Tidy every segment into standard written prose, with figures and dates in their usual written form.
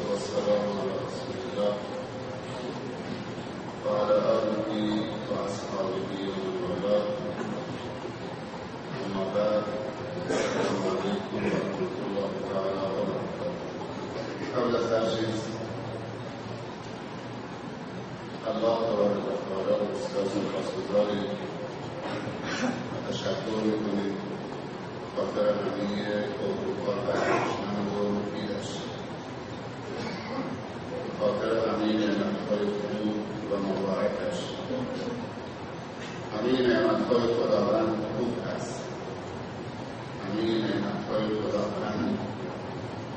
والسلام على رسول الله وعلى آله وأصحابه ومن والاه أما بعد السلام عليكم ورحمة الله تعالى وبركاته. قبل از هر چیز الله تبارک و تعالی رو سپاسگزاریم و تشکر می‌کنیم خاطر همه اوقات بخشمند و مفیدش، خاطر همه نعمت‌های خوب و مبارکش. همه نعمت‌های خداوند خوب است، همه نعمت‌های خداوند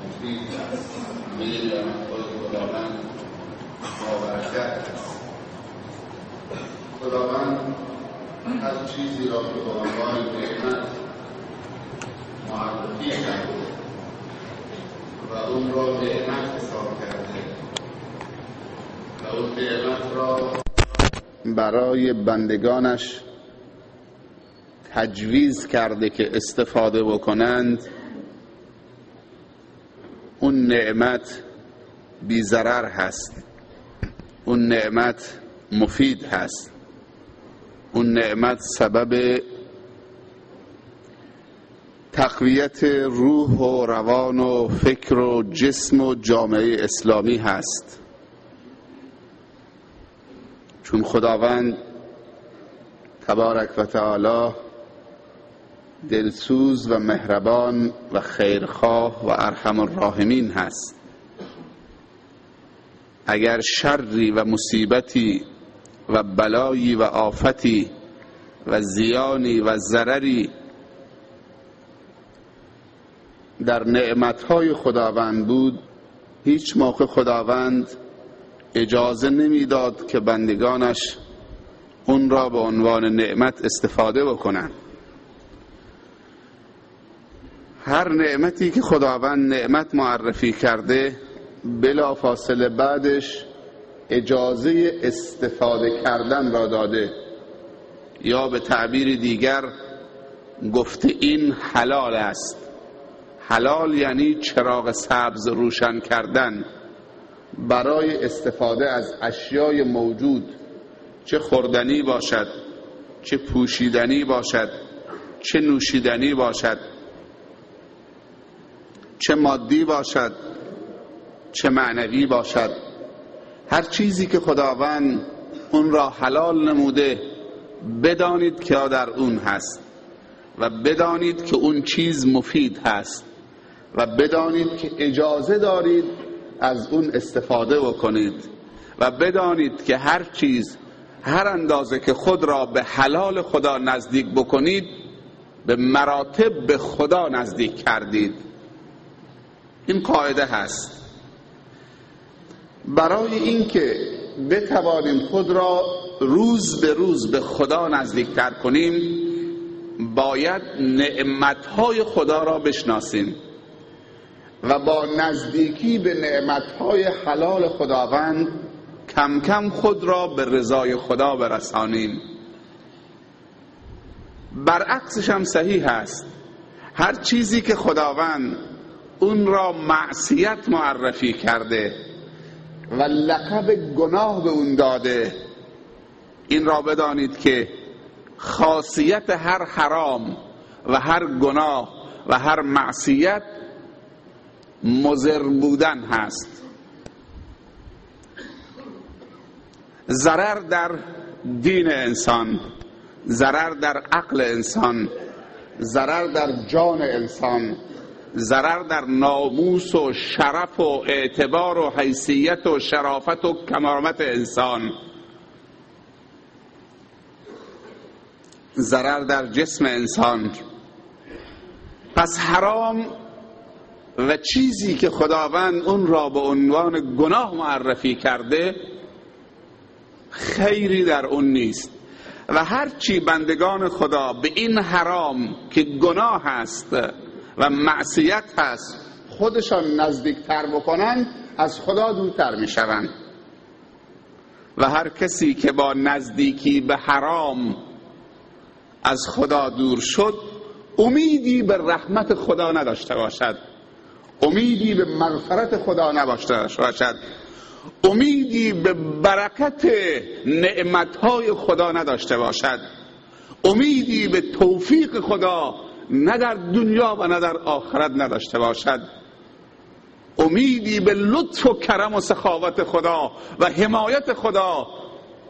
مفید است، همه نعمت‌های خداوند بابرکت است. خداوند هر چیزی را که به عنوان نعمت معرفی کرده و اون را نعمت حساب کرده و اون نعمت را برای بندگانش تجویز کرده که استفاده بکنند، اون نعمت بی ضرر هست، اون نعمت مفید هست، اون نعمت سبب تقویت روح و روان و فکر و جسم و جامعه اسلامی هست. چون خداوند تبارک و تعالی دلسوز و مهربان و خیرخواه و ارحم الراحمین هست. اگر شری و مصیبتی و بلایی و آفتی و زیانی و ضرری در نعمتهای خداوند بود، هیچ موقع خداوند اجازه نمیداد که بندگانش اون را به عنوان نعمت استفاده بکنند. هر نعمتی که خداوند نعمت معرفی کرده، بلا فاصله بعدش اجازه استفاده کردن را داده، یا به تعبیر دیگر گفته این حلال است. حلال یعنی چراغ سبز روشن کردن برای استفاده از اشیای موجود، چه خوردنی باشد، چه پوشیدنی باشد، چه نوشیدنی باشد، چه مادی باشد، چه معنوی باشد. هر چیزی که خداوند اون را حلال نموده، بدانید که در اون هست و بدانید که اون چیز مفید هست و بدانید که اجازه دارید از اون استفاده بکنید و بدانید که هر چیز، هر اندازه که خود را به حلال خدا نزدیک بکنید، به مراتب به خدا نزدیک کردید. این قاعده هست. برای اینکه بتوانیم خود را روز به روز به خدا نزدیکتر کنیم، باید نعمتهای خدا را بشناسیم و با نزدیکی به نعمتهای حلال خداوند کم کم خود را به رضای خدا برسانیم. برعکسش هم صحیح است. هر چیزی که خداوند اون را معصیت معرفی کرده و لقب گناه به اون داده، این را بدانید که خاصیت هر حرام و هر گناه و هر معصیت مضر بودن هست. ضرر در دین انسان، ضرر در عقل انسان، ضرر در جان انسان، ضرر در ناموس و شرف و اعتبار و حیثیت و شرافت و کرامت انسان، ضرر در جسم انسان. پس حرام و چیزی که خداوند اون را به عنوان گناه معرفی کرده، خیری در اون نیست. و هرچی بندگان خدا به این حرام که گناه هست و معصیت هست خودشان نزدیکتر بکنن، از خدا دورتر می شوند. و هر کسی که با نزدیکی به حرام از خدا دور شد، امیدی به رحمت خدا نداشته باشد، امیدی به مغفرت خدا نباشته باشد، امیدی به برکت نعمتهای خدا نداشته باشد، امیدی به توفیق خدا نه در دنیا و نه در آخرت نداشته باشد، امیدی به لطف و کرم و سخاوت خدا و حمایت خدا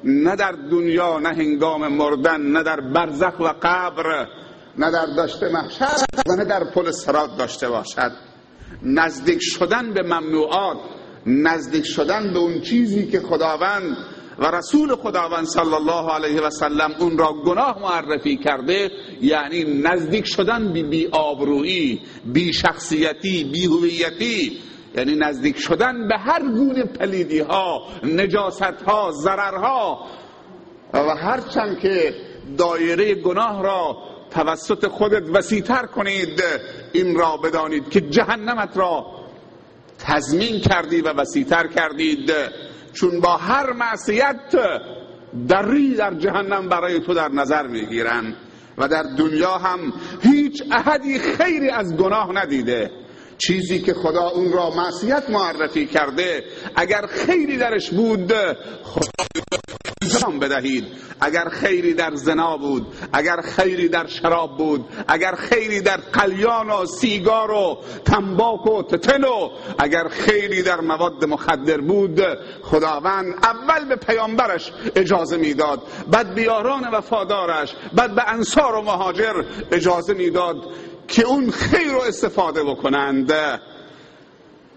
نه در دنیا، نه هنگام مردن، نه در برزخ و قبر، نه در دشت محشر و نه در پل صراط داشته باشد. نزدیک شدن به ممنوعات، نزدیک شدن به اون چیزی که خداوند و رسول خداوند صلی الله علیه و سلم اون را گناه معرفی کرده، یعنی نزدیک شدن به بی آبرویی، بی شخصیتی، بی هویتی، یعنی نزدیک شدن به هر گونه پلیدی ها، نجاست ها، ضرر ها. و هرچند که دایره گناه را توسط خودت وسیع‌تر کنید، این را بدانید که جهنمت را تضمین کردی و وسیع‌تر کردید، چون با هر معصیت دری در جهنم برای تو در نظر میگیرن و در دنیا هم هیچ احدی خیری از گناه ندیده. چیزی که خدا اون را معصیت معرفی کرده، اگر خیری درش بود خدا انجام بدهید. اگر خیری در زنا بود، اگر خیری در شراب بود، اگر خیری در قلیان و سیگار و تنباک و تتن و اگر خیری در مواد مخدر بود، خداوند اول به پیامبرش اجازه میداد، بعد به یاران وفادارش، بعد به انصار و مهاجر اجازه میداد که اون خیر رو استفاده بکنند.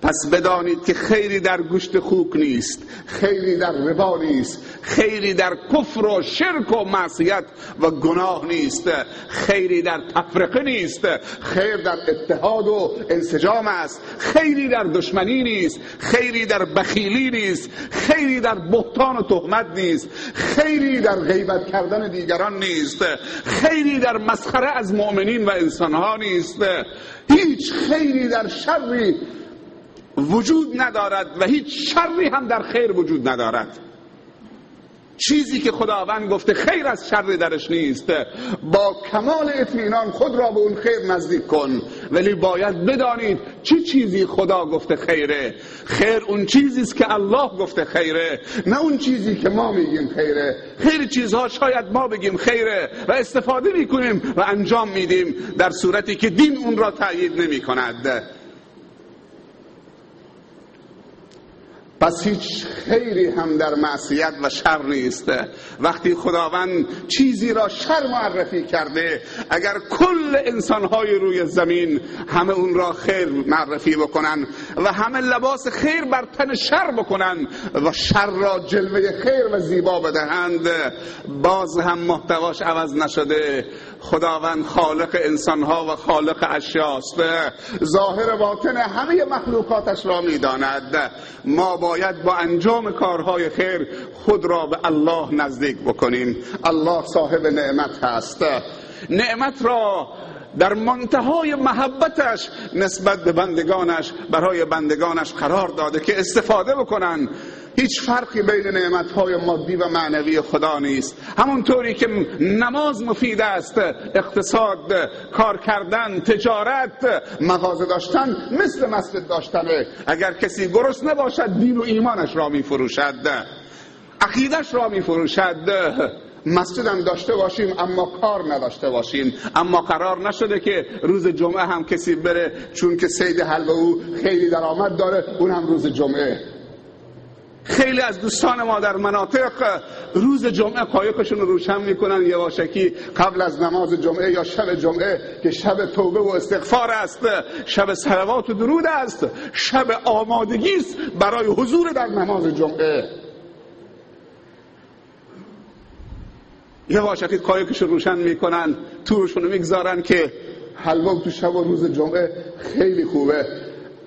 پس بدانید که خیری در گوشت خوک نیست، خیری در ربا نیست، خیری در کفر و شرک و معصیت و گناه نیست، خیری در تفرقه نیست، خیر در اتحاد و انسجام است، خیری در دشمنی نیست، خیری در بخیلی نیست، خیری در بهتان و تهمت نیست، خیری در غیبت کردن دیگران نیست، خیری در مسخره از مؤمنین و انسانها نیست، هیچ خیری در شری وجود ندارد و هیچ شری هم در خیر وجود ندارد. چیزی که خداوند گفته خیر از شر درش نیست، با کمال اطمینان خود را به اون خیر نزدیک کن. ولی باید بدانید چه چیزی خدا گفته خیره. خیر اون چیزی است که الله گفته خیره، نه اون چیزی که ما میگیم خیره. خیلی چیزها شاید ما بگیم خیره و استفاده میکنیم و انجام میدیم، در صورتی که دین اون را تأیید نمی کند. پس هیچ خیری هم در معصیت و شر نیست. وقتی خداوند چیزی را شر معرفی کرده، اگر کل انسانهای روی زمین همه اون را خیر معرفی بکنن و همه لباس خیر بر تن شر بکنن و شر را جلوه خیر و زیبا بدهند، باز هم محتواش عوض نشده. خداوند خالق انسانها و خالق اشیاست، ظاهر باطن همه مخلوقاتش را میداند. ما باید با انجام کارهای خیر خود را به الله نزدیک بکنیم. الله صاحب نعمت هست، نعمت را در منتهای محبتش نسبت به بندگانش برای بندگانش قرار داده که استفاده بکنن. هیچ فرقی بین نعمتهای مادی و معنوی خدا نیست. همونطوری که نماز مفید است، اقتصاد، کار کردن، تجارت، مغازه داشتن مثل مسجد داشتنه. اگر کسی گرسنه نباشد دین و ایمانش را می فروشد، عقیدش را می فروشد. مسجد هم داشته باشیم اما کار نداشته باشیم. اما قرار نشده که روز جمعه هم کسی بره چون که صید حلوه او خیلی درآمد داره اون هم روز جمعه. خیلی از دوستان ما در مناطق روز جمعه قایقشون رو روشن میکنن یواشکی قبل از نماز جمعه یا شب جمعه که شب توبه و استغفار است، شب صلوات و درود است، شب آمادگی است برای حضور در نماز جمعه. یواشکی قایقشون روشن میکنن، تورشون رو میگذارن که حلوه تو شب و روز جمعه خیلی خوبه.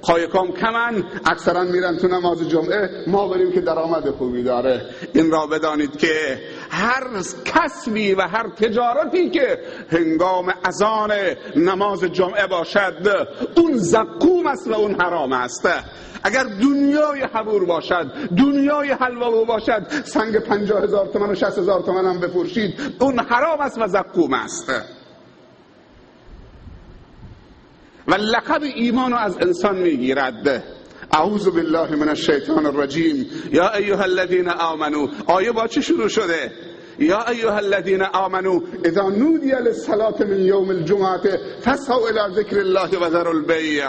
قایقام کمن، اکثرا میرن تو نماز جمعه، ما بریم که درآمد خوبی داره. این را بدانید که هر کسبی و هر تجارتی که هنگام اذان نماز جمعه باشد اون زقوم است و اون حرام است. اگر دنیای حبور باشد، دنیای حلوا باشد، سنگ 50,000 تومان و 60,000 تومان هم بفروشید، اون حرام است و زقوم است. و لقب ایمان رو از انسان میگیرد. اعوذ بالله من الشیطان الرجیم. یا ایها الذین آمنو، آیه با چی شروع شده؟ یا ایها الذین آمنو اذا نودی للصلاة من یوم الجمعه فاسعوا الی ذکر الله و ذروا البیع.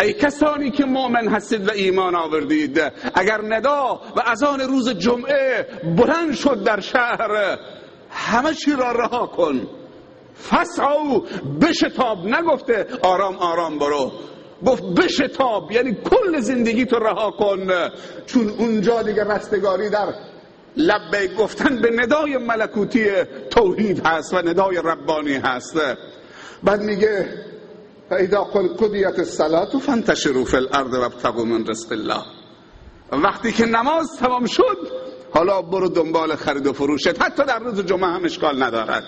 ای کسانی که مؤمن هستید و ایمان آوردید، اگر ندا و اذان روز جمعه بلند شد در شهر، همه چی را رها کن. فسعوا، بشتاب، نگفته آرام آرام برو، گفت بشتاب، یعنی کل زندگی تو رها کن، چون اونجا دیگه رستگاری در لبیک گفتن به ندای ملکوتی توحید هست و ندای ربانی هست. بعد میگه فاذا قضیت الصلاة فانتشروا فی الارض وابتغوا من رزق الله. وقتی که نماز تمام شد، حالا برو دنبال خرید و فروشت، حتی در روز جمعه هم اشکال ندارد.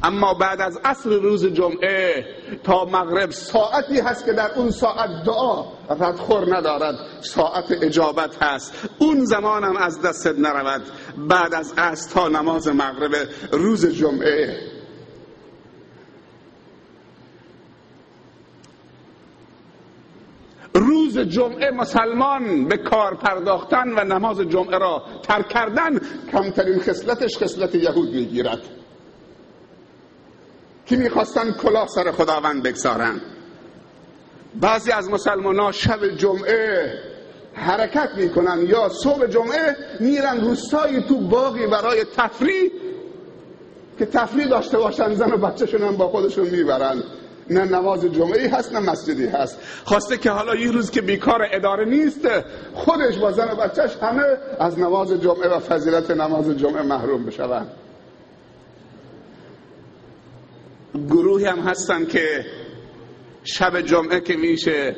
اما بعد از عصر روز جمعه تا مغرب ساعتی هست که در اون ساعت دعا ردخور ندارد، ساعت اجابت هست، اون زمان هم از دستت نرود. بعد از عصر تا نماز مغرب روز جمعه. روز جمعه مسلمان به کار پرداختن و نماز جمعه را ترک کردن، کمترین خصلتش خصلت یهود میگیرد که میخواستن کلاه سر خداوند بگذارن. بعضی از مسلمان ها شب جمعه حرکت میکنن یا صبح جمعه میرن روستایی تو باقی برای تفریح، که تفریح داشته باشن، زن و بچه‌شون هم با خودشون میبرن. نه نماز جمعه هست نه مسجدی هست. خواسته که حالا یه روز که بیکار اداره نیست، خودش با زن و بچهش همه از نماز جمعه و فضیلت نماز جمعه محروم بشوند. گروهی هم هستن که شب جمعه که میشه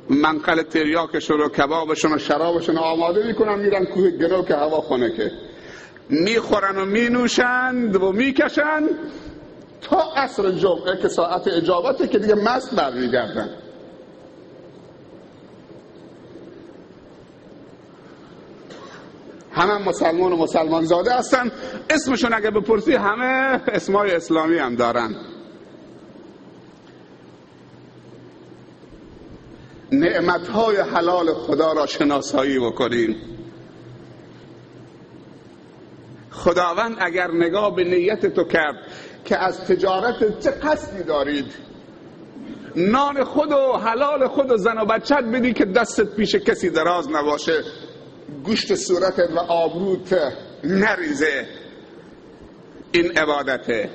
منقل تریاکشون و کبابشون و شرابشون آماده میکنن، میرن کوه گنو که هوا خونه، که میخورن و مینوشند و میکشن تا عصر جمعه که ساعت اجابته، که دیگه مست برمیگردن. همه مسلمان و مسلمان زاده هستن، اسمشون اگه بپرسی همه اسمای اسلامی هم دارن. نعمتهای حلال خدا را شناسایی بکنین. خداوند اگر نگاه به نیت تو کرد که از تجارت چه قصدی دارید، نان خود و حلال خود و زن و بچت بدی که دستت پیش کسی دراز نباشه، گوشت صورتت و آبروت نریزه، این عبادته.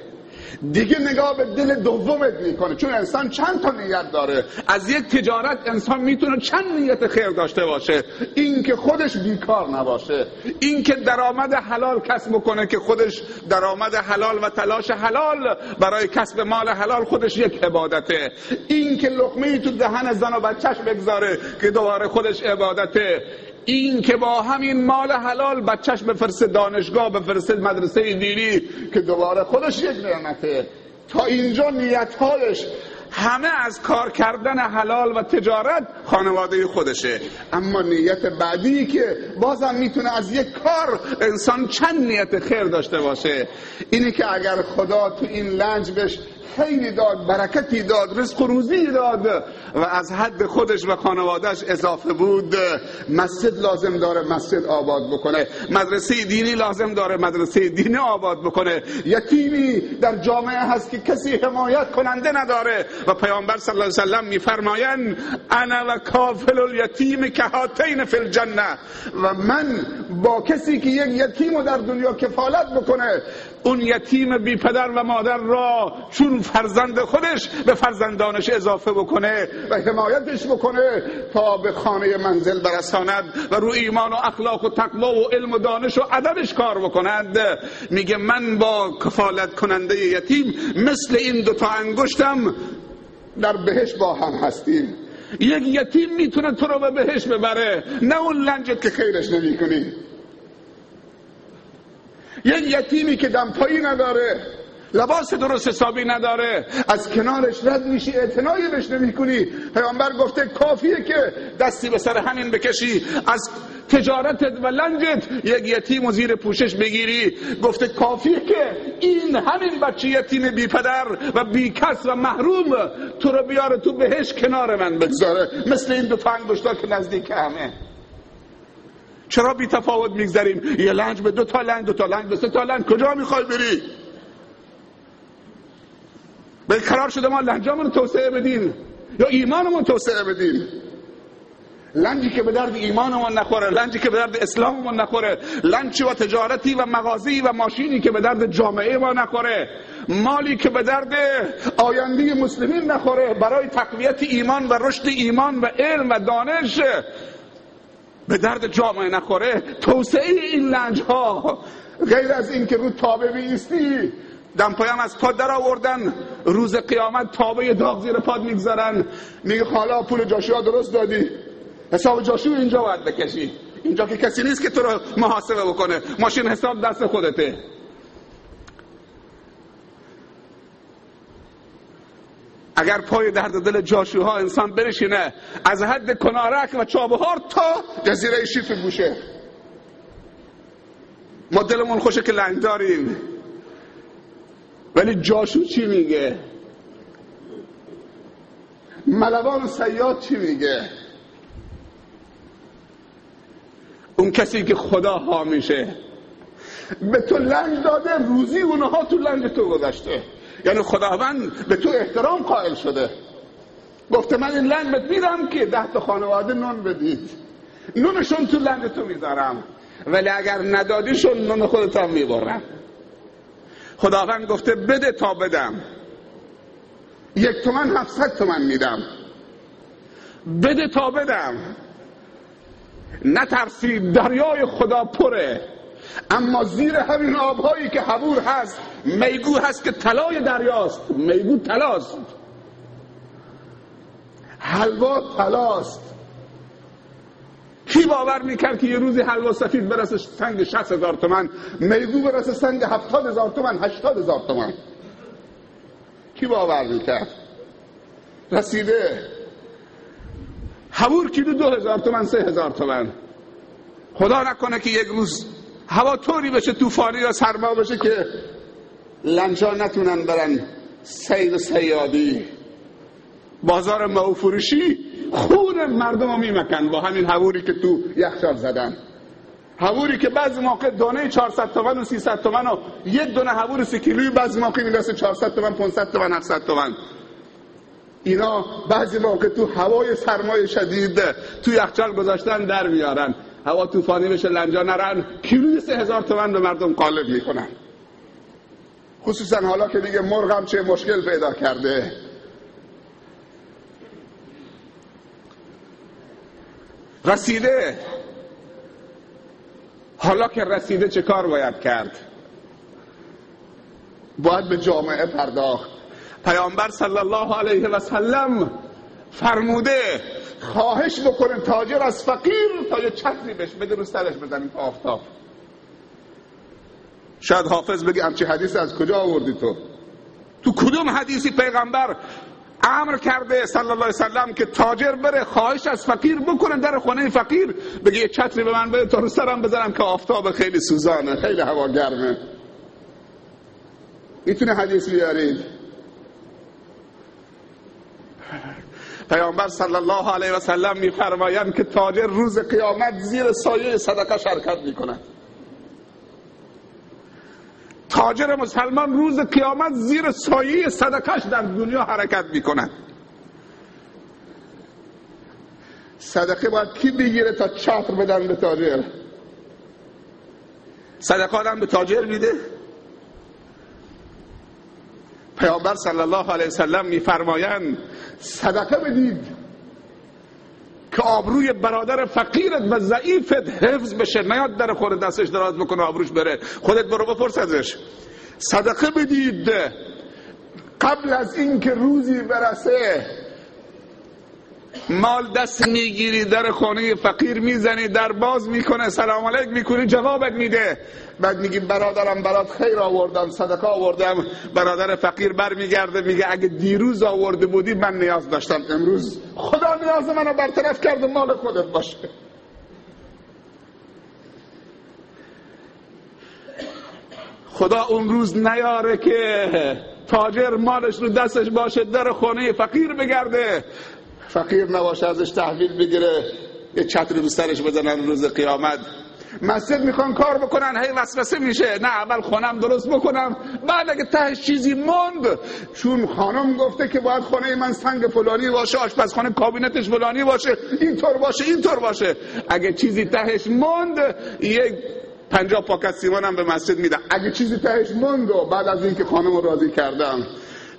دیگه نگاه به دل دومت میکنه، چون انسان چند تا نیت داره. از یک تجارت انسان میتونه چند نیت خیر داشته باشه. این که خودش بیکار نباشه، این که درآمد حلال کسب کنه، که خودش درآمد حلال و تلاش حلال برای کسب مال حلال خودش یک عبادته. این که لقمه‌ای تو دهن زن و بچهش بگذاره که دوباره خودش عبادته. این که با همین مال حلال بچهش بفرسته دانشگاه، بفرسته مدرسه دینی، که دوباره خودش یک نعمته. تا اینجا نیتهایش همه از کار کردن حلال و تجارت خانواده خودشه. اما نیت بعدی که بازم میتونه از یک کار انسان چند نیت خیر داشته باشه، اینی که اگر خدا تو این لنج بهش خیری داد، برکتی داد، رزق و روزی داد و از حد خودش و خانوادهش اضافه بود، مسجد لازم داره مسجد آباد بکنه، مدرسه دینی لازم داره مدرسه دینی آباد بکنه. یتیمی در جامعه هست که کسی حمایت کننده نداره و پیامبر صلی الله علیه و سلم میفرمایند انا و کافل الیتیم کهاتین فی الجنه، و من با کسی که یک یتیمو در دنیا کفالت بکنه، اون یتیم بی پدر و مادر را چون فرزند خودش به فرزندانش اضافه بکنه و حمایتش بکنه تا به خانه منزل برساند و رو ایمان و اخلاق و تقوا و علم و دانش و ادبش کار بکند. میگه من با کفالت کننده یتیم مثل این دوتا انگشتم در بهشت با هم هستیم. یک یتیم میتونه تو رو به بهشت ببره، نه اون لنجت که خیرش نمی کنی. یک یتیمی که دمپایی نداره، لباس درست حسابی نداره، از کنارش رد میشی، اعتنایی بهش نمی‌کنی. پیامبر گفته کافیه که دستی به سر همین بکشی، از تجارتت و لنجت یک یتیم و زیر پوشش بگیری. گفته کافیه که این همین بچه یتیم بی پدر و بی کس و محروم تو رو بیاره تو بهش کنار من بگذاره، مثل این 2 تا انگشتا که نزدیک همه. چرا بی تفاوت میگذاریم؟ یه لنج به 2 تا لنج، 2 تا لنج به 3 تا لنج. کجا میخوای بری؟ به قرار شده ما لنجامون توسعه بدیم یا ایمانمون توسعه بدیم؟ لنجی که به درد ایمانمون نخوره، لنجی که به درد اسلاممون نخوره، لنجی و تجارتی و مغازی و ماشینی که به درد جامعه ما نخوره، مالی که به درد آینده مسلمین نخوره، برای تقویت ایمان و رشد ایمان و علم و دانش به درد جامعه نخوره. توسعه این لنج ها غیر از این که رو تابه بیستی، دمپایم از پاد در آوردن، روز قیامت تابه داغ زیر پاد میگذارن، میگه حالا پول جاشوا درست دادی، حساب جاشوا اینجا باید بکشی، اینجا که کسی نیست که تو رو محاسبه بکنه، ماشین حساب دست خودته. اگر پای درد دل جاشوها انسان برشینه، از حد کنارک و چابهار تا جزیره شیف گوشه. ما دلمون خوشه که لنگ داریم، ولی جاشو چی میگه؟ ملوان و صیاد چی میگه؟ اون کسی که خدا حامیشه به تو لنج داده، روزی اونها تو لنج تو گذاشته، یعنی خداوند به تو احترام قائل شده، گفته من این لنج بهت میدم که 10 تا خانواده نون بدید، نونشون تو لنج تو میذارم، ولی اگر ندادیشون نون خودت هم میبرم. خداوند گفته بده تا بدم، 1 تومن 700 تومن میدم، بده تا بدم. نترسید، دریای خدا پره، اما زیر همین آبهایی که حبور هست میگو هست که طلای دریاست. میگو طلاست، حلوا طلاست. کی باور میکرد که یه روزی حلوا سفید برسه سنگ 60,000 تومن، میگو برسه سنگ 70,000 تومن، 80,000 تومن؟ کی باور میکرد؟ رسیده حبور کیلو 2,000 تومن، 3,000 تومن. خدا نکنه که یک روز هوا طوری بشه، طوفانی یا سرما بشه که لنجا نتونن برن سید و سیادی، بازار موفروشی خون مردم رو میمکن با همین حبوری که تو یخچال زدن. حبوری که بعضی موقع دانه 400 تومن و 300 تومن و 1 دونه حبور 3 کیلویی بعضی موقع میرسه 400 تومن، 500 تومن، 700 تومن. اینا بعضی موقع تو هوای سرمای شدید تو یخچال گذاشتن در میارن، هوا طوفانی بشه لنجا نرن، کیلوی 3,000 تومن به مردم قالب میکنن. خصوصا حالا که دیگه مرغ هم چه مشکل پیدا کرده. رسیده، حالا که رسیده چه کار باید کرد؟ باید به جامعه پرداخت. پیامبر صلی الله علیه و سلم فرموده خواهش بکنه تاجر از فقیر تا یه چتری بهش بده رو سرش بزنیم تا آفتاب. شاید حافظ بگی همچی حدیث از کجا آوردی تو کدوم حدیثی پیغمبر امر کرده صلی الله علیه وسلم که تاجر بره خواهش از فقیر بکنه در خونه فقیر، بگه یه چتری به من بده تا رو سرم بزنم که آفتاب خیلی سوزانه، خیلی هوا گرمه؟ میتونه حدیث بیارید؟ پیامبر صلی الله علیه و سلم میفرمایند که تاجر روز قیامت زیر سایه صدقه شرکت میکنه. تاجر مسلمان روز قیامت زیر سایه صدقش در دنیا حرکت میکنه. صدقه باید کی بگیره تا چتر بدن به تاجر؟ صدقه آدم به تاجر میده؟ پیامبر صلی الله علیه وسلم میفرمایند صدقه بدید که آبروی برادر فقیرت و ضعیفت حفظ بشه، نیاد در خور دستش دراز بکنه آبروش بره، خودت برو بپرس ازش. صدقه بدید قبل از این که روزی برسه مال دست میگیری، در خانه فقیر میزنی، در باز میکنه، سلام علیک میکنی، جوابت میده. بعد میگی برادرم برات خیر آوردم، صدقه آوردم. برادر فقیر برمیگرده میگه اگه دیروز آورده بودی من نیاز داشتم، امروز خدا نیاز منو برطرف کرده، مال خودت باشه. خدا اون روز نیاره که تاجر مالش رو دستش باشه در خانه فقیر بگرده، فقیر نباشه ازش تحویل بگیره، یه چتری رو سرش بزنن روز قیامت. مسجد میخوان کار بکنن، هی وسوسه میشه، نه اول خونم درست بکنم، بعد اگه تهش چیزی موند، چون خانم گفته که باید خانه من سنگ فلانی باشه، آشپزخانه کابینتش فلانی باشه، اینطور باشه اینطور باشه، اگه چیزی تهش موند یک 50 پاکت سیمانم به مسجد میدم. اگه چیزی تهش موند و بعد از اینکه خانم رو راضی کردم،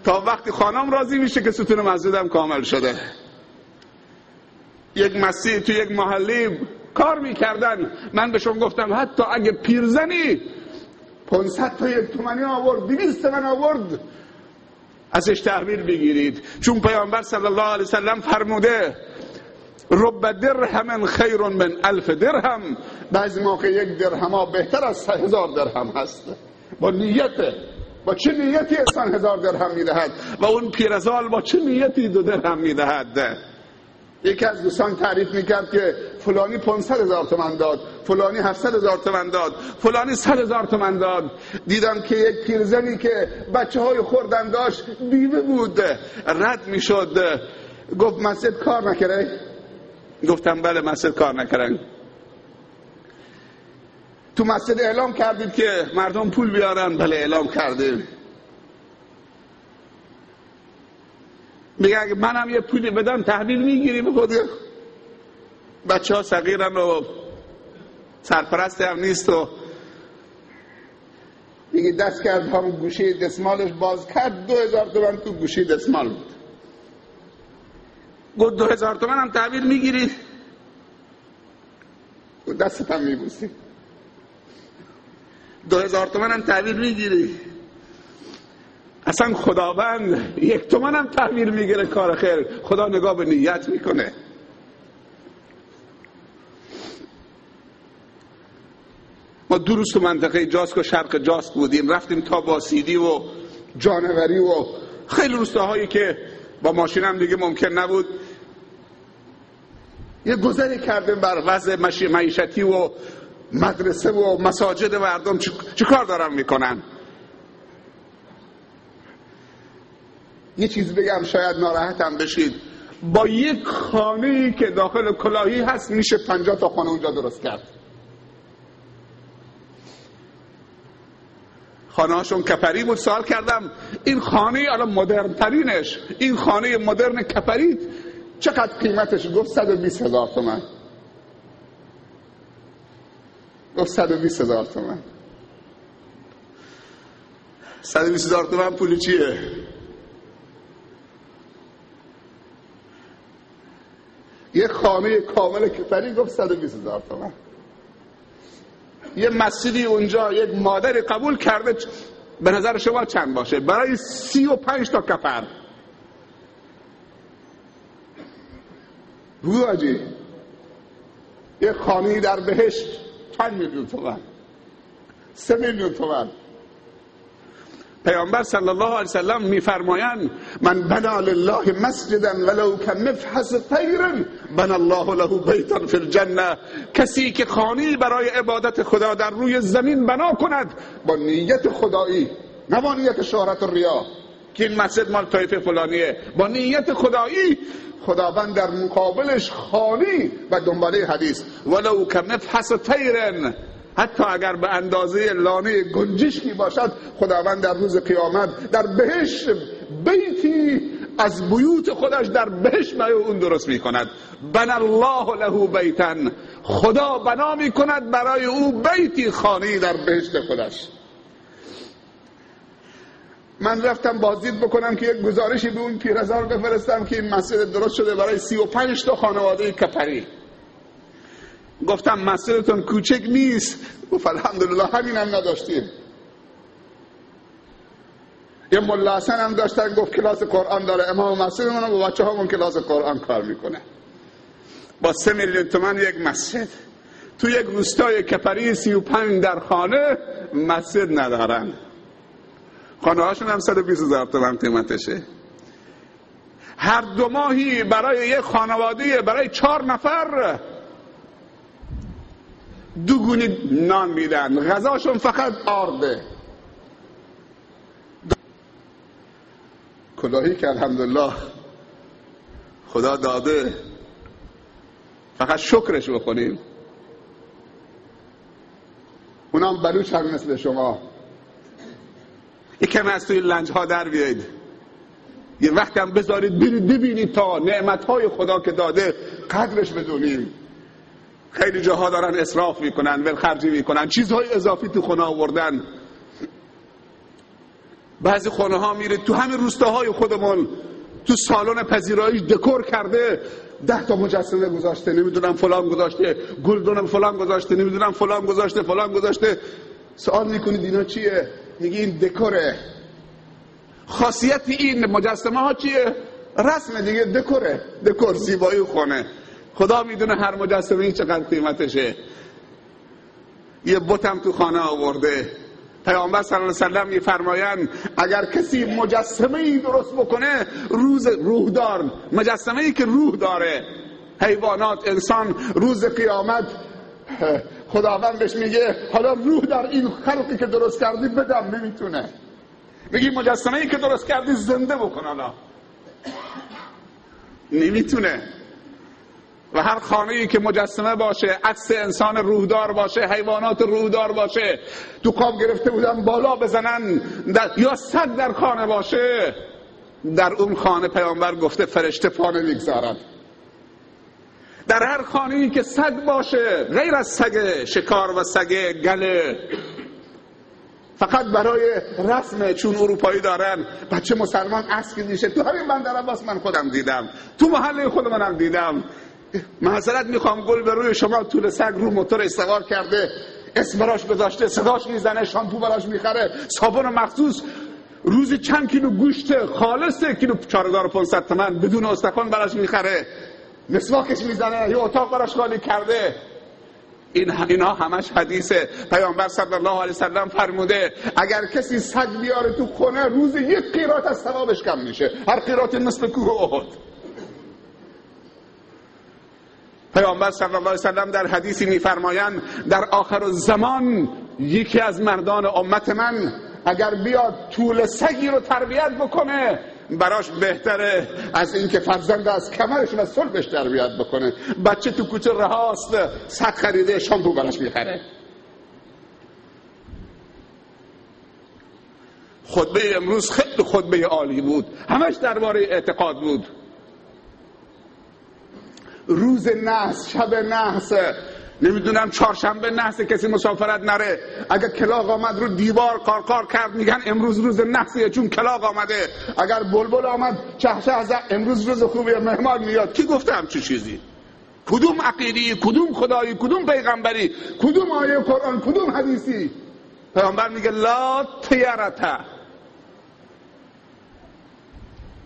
تا وقتی خانم راضی میشه که ستون مسجدم کامل شده. یک مسجد تو یک محله کار میکردن، من بهشون گفتم حتی اگه پیرزنی 500 تا 1 تومانی آورد، 200 تومن آورد، ازش تحویل بگیرید، چون پیامبر صلی الله علیه وسلم فرموده رب درهم خیر من 1000 درهم. بعضی موقع 1 درهم ها بهتر از 1000 درهم هست. با نیته، با چه نیتی انسان 1000 درهم میدهد و اون پیرزال با چه نیتی 2 درهم میدهد. یکی از دوستان تعریف میکرد که فلانی 500,000 تومان داد، فلانی 700,000 تومان داد، فلانی 100,000 تومان داد. دیدم که یک پیرزنی که بچه های خوردن داشت، بیوه بود، رد میشد، گفت مسجد کار نکره؟ گفتم بله مسجد کار نکرن. تو مسجد اعلام کردید که مردم پول بیارن؟ بله اعلام کردیم. میگه اگه منم یه پولی بدم تحویل میگیری؟ بخودی بچه ها صغیرن و سرپرست هم نیست و میگه دست کرد هم گوشی دستمالش باز کرد، 2000 تومان تو گوشی دستمال بود. گفت 2000 تومان هم تحویل میگیری؟ دستت هم میبوسی. 2000 تومان هم تحویل میگیری؟ اصلا خداوند 1 تومان هم تحویل میگیره کار خیر، خدا نگاه به نیت میکنه. ما 2 روز تو منطقه جاسک و شرق جاسک بودیم، رفتیم تا باسیدی و جانوری و خیلی روستاهایی که با ماشینم دیگه ممکن نبود. یه گذری کردیم بر وضع معیشتی و مدرسه و مساجد مردم چه کار دارن میکنن. یه چیز بگم شاید ناراحتم بشید، با یک خانه‌ای که داخل کلاهی هست میشه 50 تا خانه اونجا درست کرد. خانه هاشون کپری بود. سوال کردم این خانه الان مدرن ترینش، این خانه مدرن کپری چقدر قیمتش؟ گفت 120,000 تومان. گفت 120,000 تومان. 120,000 تومان پول چیه؟ یه خانه کامل کپری گفت 120,000 تومان. یه مسجدی اونجا یک مادری قبول کرده، به نظر شما چند باشه؟ برای 35 تا کفر. بوداجی یه خانه در بهشت چند میلیون تومان؟ 3 میلیون تومان. پیامبر صلی الله علیه وسلم میفرمایند من بنا لله مسجدا ولو کمفحص طیر بنا الله له بیتا فی الجنه. کسی که خانه‌ای برای عبادت خدا در روی زمین بنا کند با نیت خدایی، نه با نیت شهرت و ریا که این مسجد مال طایفه فلانیه، با نیت خدایی، خداوند در مقابلش خانه‌ای و دنباله حدیث ولو کمفحص طیر، حتی اگر به اندازه لانه گنجشکی باشد، خداوند در روز قیامت در بهشت بیتی از بیوت خودش در بهشت برای اون درست می کند. بنا الله له بیتا، خدا بنا می کند برای او بیتی، خانه‌ای در بهشت خودش. من رفتم بازدید بکنم که یک گزارشی به اون پیرزال بفرستم که این مسجد درست شده برای 35 تا خانواده کپری. گفتم مسجدتون کوچک نیست؟ گفت الحمدلله همین هم نداشتیم. یه ملا حسن هم داشتن، گفت کلاس قرآن داره، امام مسجدمون با بچه همون کلاس قرآن کار میکنه، با 3 میلیون تومان یک مسجد تو یک روستای کپری 35 در خانه مسجد ندارن، خانه هاشون هم 120,000 تومان قیمتشه. هر 2 ماهی برای یک خانواده، برای 4 نفر 2 گونه نان میدن، غذاشون فقط آرده. کلاهی که الحمدلله خدا داده فقط شکرش بکنیم. اونام بلوچ هم مثل شما یکم از توی لنج ها در بیایید، یه وقت هم بذارید برید ببینید تا نعمتهای خدا که داده قدرش بدونیم. خیلی جاها دارن اسراف میکنن، ولخرجی میکنن، چیزهای اضافی تو خونه آوردن. بعضی خونه ها میرید تو همین روستاهای خودمون تو سالن پذیراییش دکور کرده 10 تا مجسمه گذاشته، نمیدونم فلان گذاشته، گلدون فلان گذاشته، نمیدونم فلان گذاشته، فلان گذاشته. سوال میکنید اینا چیه؟ میگه این دکوره. خاصیت این مجسمه ها چیه؟ رسم دیگه، دکوره، دکور، زیبایی خونه. خدا میدونه هر مجسمه این چقدر قیمتشه. یه بتم تو خانه آورده. پیامبر صلی الله علیه و سلم میفرمایند اگر کسی مجسمه ای درست بکنه، روز روحدار، مجسمه ای که روح داره، حیوانات، انسان، روز قیامت خداوند بهش میگه حالا روح در این خلقی که درست کردی بدم، نمیتونه. میگی مجسمه ای که درست کردی زنده بکن، حالا نمیتونه. و هر خانه ای که مجسمه باشه، عکس انسان روحدار باشه، حیوانات روحدار باشه، تو قاب گرفته بودن بالا بزنن، یا سگ در خانه باشه، در اون خانه پیامبر گفته فرشته پا نمیگذارد. در هر خانه ای که سگ باشه، غیر از سگ شکار و سگ گله، فقط برای رسم، چون اروپایی دارن بچه مسلمان اسب میشه. تو همین بندر عباس من خودم دیدم، تو محله خودمونم دیدم. معذرت میخوام، گل به روی شما، طول سگ رو موتور سوار کرده، اسم براش گذاشته، صداش میزنه، شامپو براش میخره، صابون مخصوص، روزی چند کیلو گوشت خالص، کیلو 4500 تومان بدون استخوان براش میخره، مسواکش میزنه، یه اتاق براش خالی کرده. اینا همش حدیثه. پیامبر صلی الله علیه وسلم فرموده اگر کسی سگ بیاره تو خونه، روز 1 قیراط از ثوابش کم میشه، هر قیراطی مثل کوه احد. پیامبر صلی الله علیه وسلم در حدیثی میفرمایند در آخر الزمان یکی از مردان امت من اگر بیاد طول سگی رو تربیت بکنه، براش بهتره از این که فرزند از کمرش و صلبش تربیت بکنه. بچه تو کوچه رهاست، سگ خریده، شامپو براش میخره. خطبه امروز خیلی خطبه عالی بود، همش درباره اعتقاد بود. روز نحس، شب نحس، نمیدونم چهارشنبه نحس، کسی مسافرت نره. اگر کلاغ آمد رو دیوار کار کرد، میگن امروز روز نحسیه چون کلاغ آمده. اگر بلبل آمد چهچه زد، امروز روز خوبیه، مهمان میاد. کی گفته همچی چیزی؟ کدوم عقیدی، کدوم خدایی، کدوم پیغمبری، کدوم آیه قرآن، کدوم حدیثی؟ پیامبر میگه لا تیرته.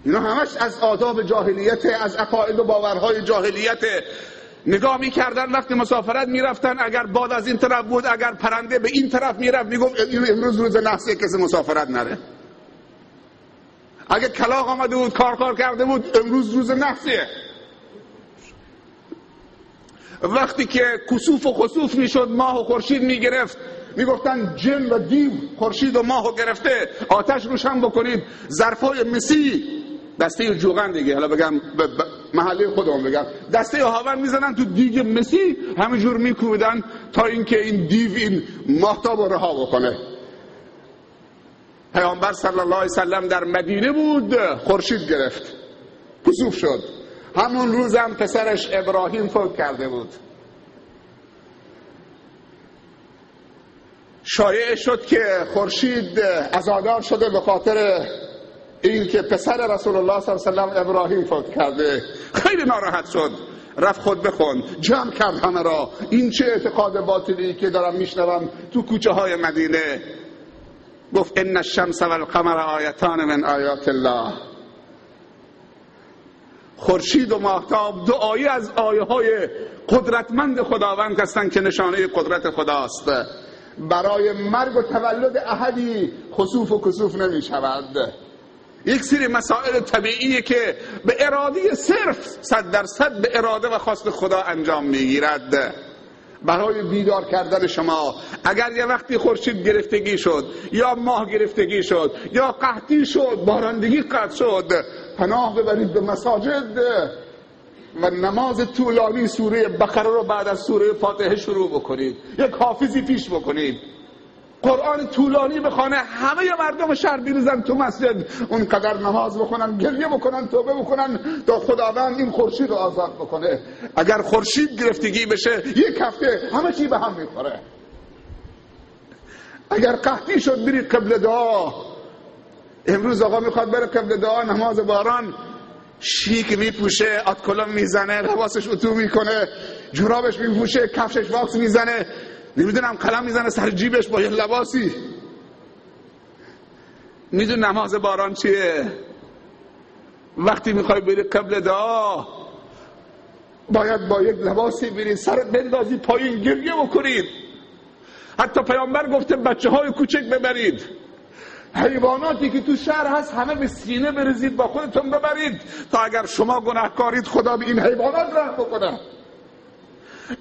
اینا همش از آداب جاهلیت، از عقاید و باورهای جاهلیت. نگاه میکردن وقتی مسافرت میرفتن، اگر باد از این طرف بود، اگر پرنده به این طرف میرفت، میگفت امروز روز نحسیه، کسی مسافرت نره. اگر کلاغ آمده بود، کار کرده بود، امروز روز نحسیه. وقتی که کسوف و خسوف میشد، ماه و خورشید میگرفت، میگفتن جن و دیو خورشید و ماهو گرفته، آتش روشن بکنید. ظرفای مسی، دسته جوغن دیگه، حالا بگم محله خودمون بگم، دسته هاون میزنن تو دیگ مسی، همینجور میکوبیدن تا اینکه این دیو این ماهتاب رو رها بکنه. پیامبر صلی الله علیه وسلم در مدینه بود، خورشید گرفت، کسوف شد. همون روزم پسرش ابراهیم فوت کرده بود. شایعه شد که خورشید عزادار شده به خاطر این که پسر رسول الله صلی الله علیه و سلم ابراهیم فوت کرده. خیلی ناراحت شد، رفت خطبه خوند، جمع کرد همه را. این چه اعتقاد باطلی که دارم میشنوم تو کوچه های مدینه؟ گفت ان الشمس والقمر آیتان من آیات الله. خورشید و ماهتاب دو آیه از آیه های قدرتمند خداوند هستند که نشانه قدرت خداست. برای مرگ و تولد احدی خسوف و کسوف نمی شود. یک سری مسائل طبیعیه که به اراده صرف 100% به اراده و خواست خدا انجام میگیرد. برای بیدار کردن شما اگر یه وقتی خورشید گرفتگی شد یا ماه گرفتگی شد یا قحطی شد، بارندگی قطع شد، پناه ببرید به مساجد و نماز طولانی سوره بقره رو بعد از سوره فاتحه شروع بکنید، یک حافظی پیش بکنید، قرآن طولانی بخونه، همه مردم شهر بریزن تو مسجد، اونقدر نماز بخونن، گریه بکنن، توبه بکنن تا خداوند این خورشید رو آزاد بکنه. اگر خورشید گرفتگی بشه یک هفته همه چی به هم میخوره. اگر قحطی شد بری قبل دعا. امروز آقا میخواد بره قبل دعا، نماز باران، شیک میپوشه، آتکلم میزنه، لباسش اتو میکنه، جورابش میپوشه، کفشش واکس میزنه، نمیدونم قلم میزنه سر جیبش با یه لباسی. میدون نماز باران چیه؟ وقتی میخوای بری قبل دعا باید با یک لباسی بری، سرت بندازی پایین، گریه بکنید. حتی پیامبر گفته بچه های کوچک ببرید، حیواناتی که تو شهر هست همه به سینه بریزید، با خودتون ببرید تا اگر شما گناهکارید خدا به این حیوانات رحم بکنه،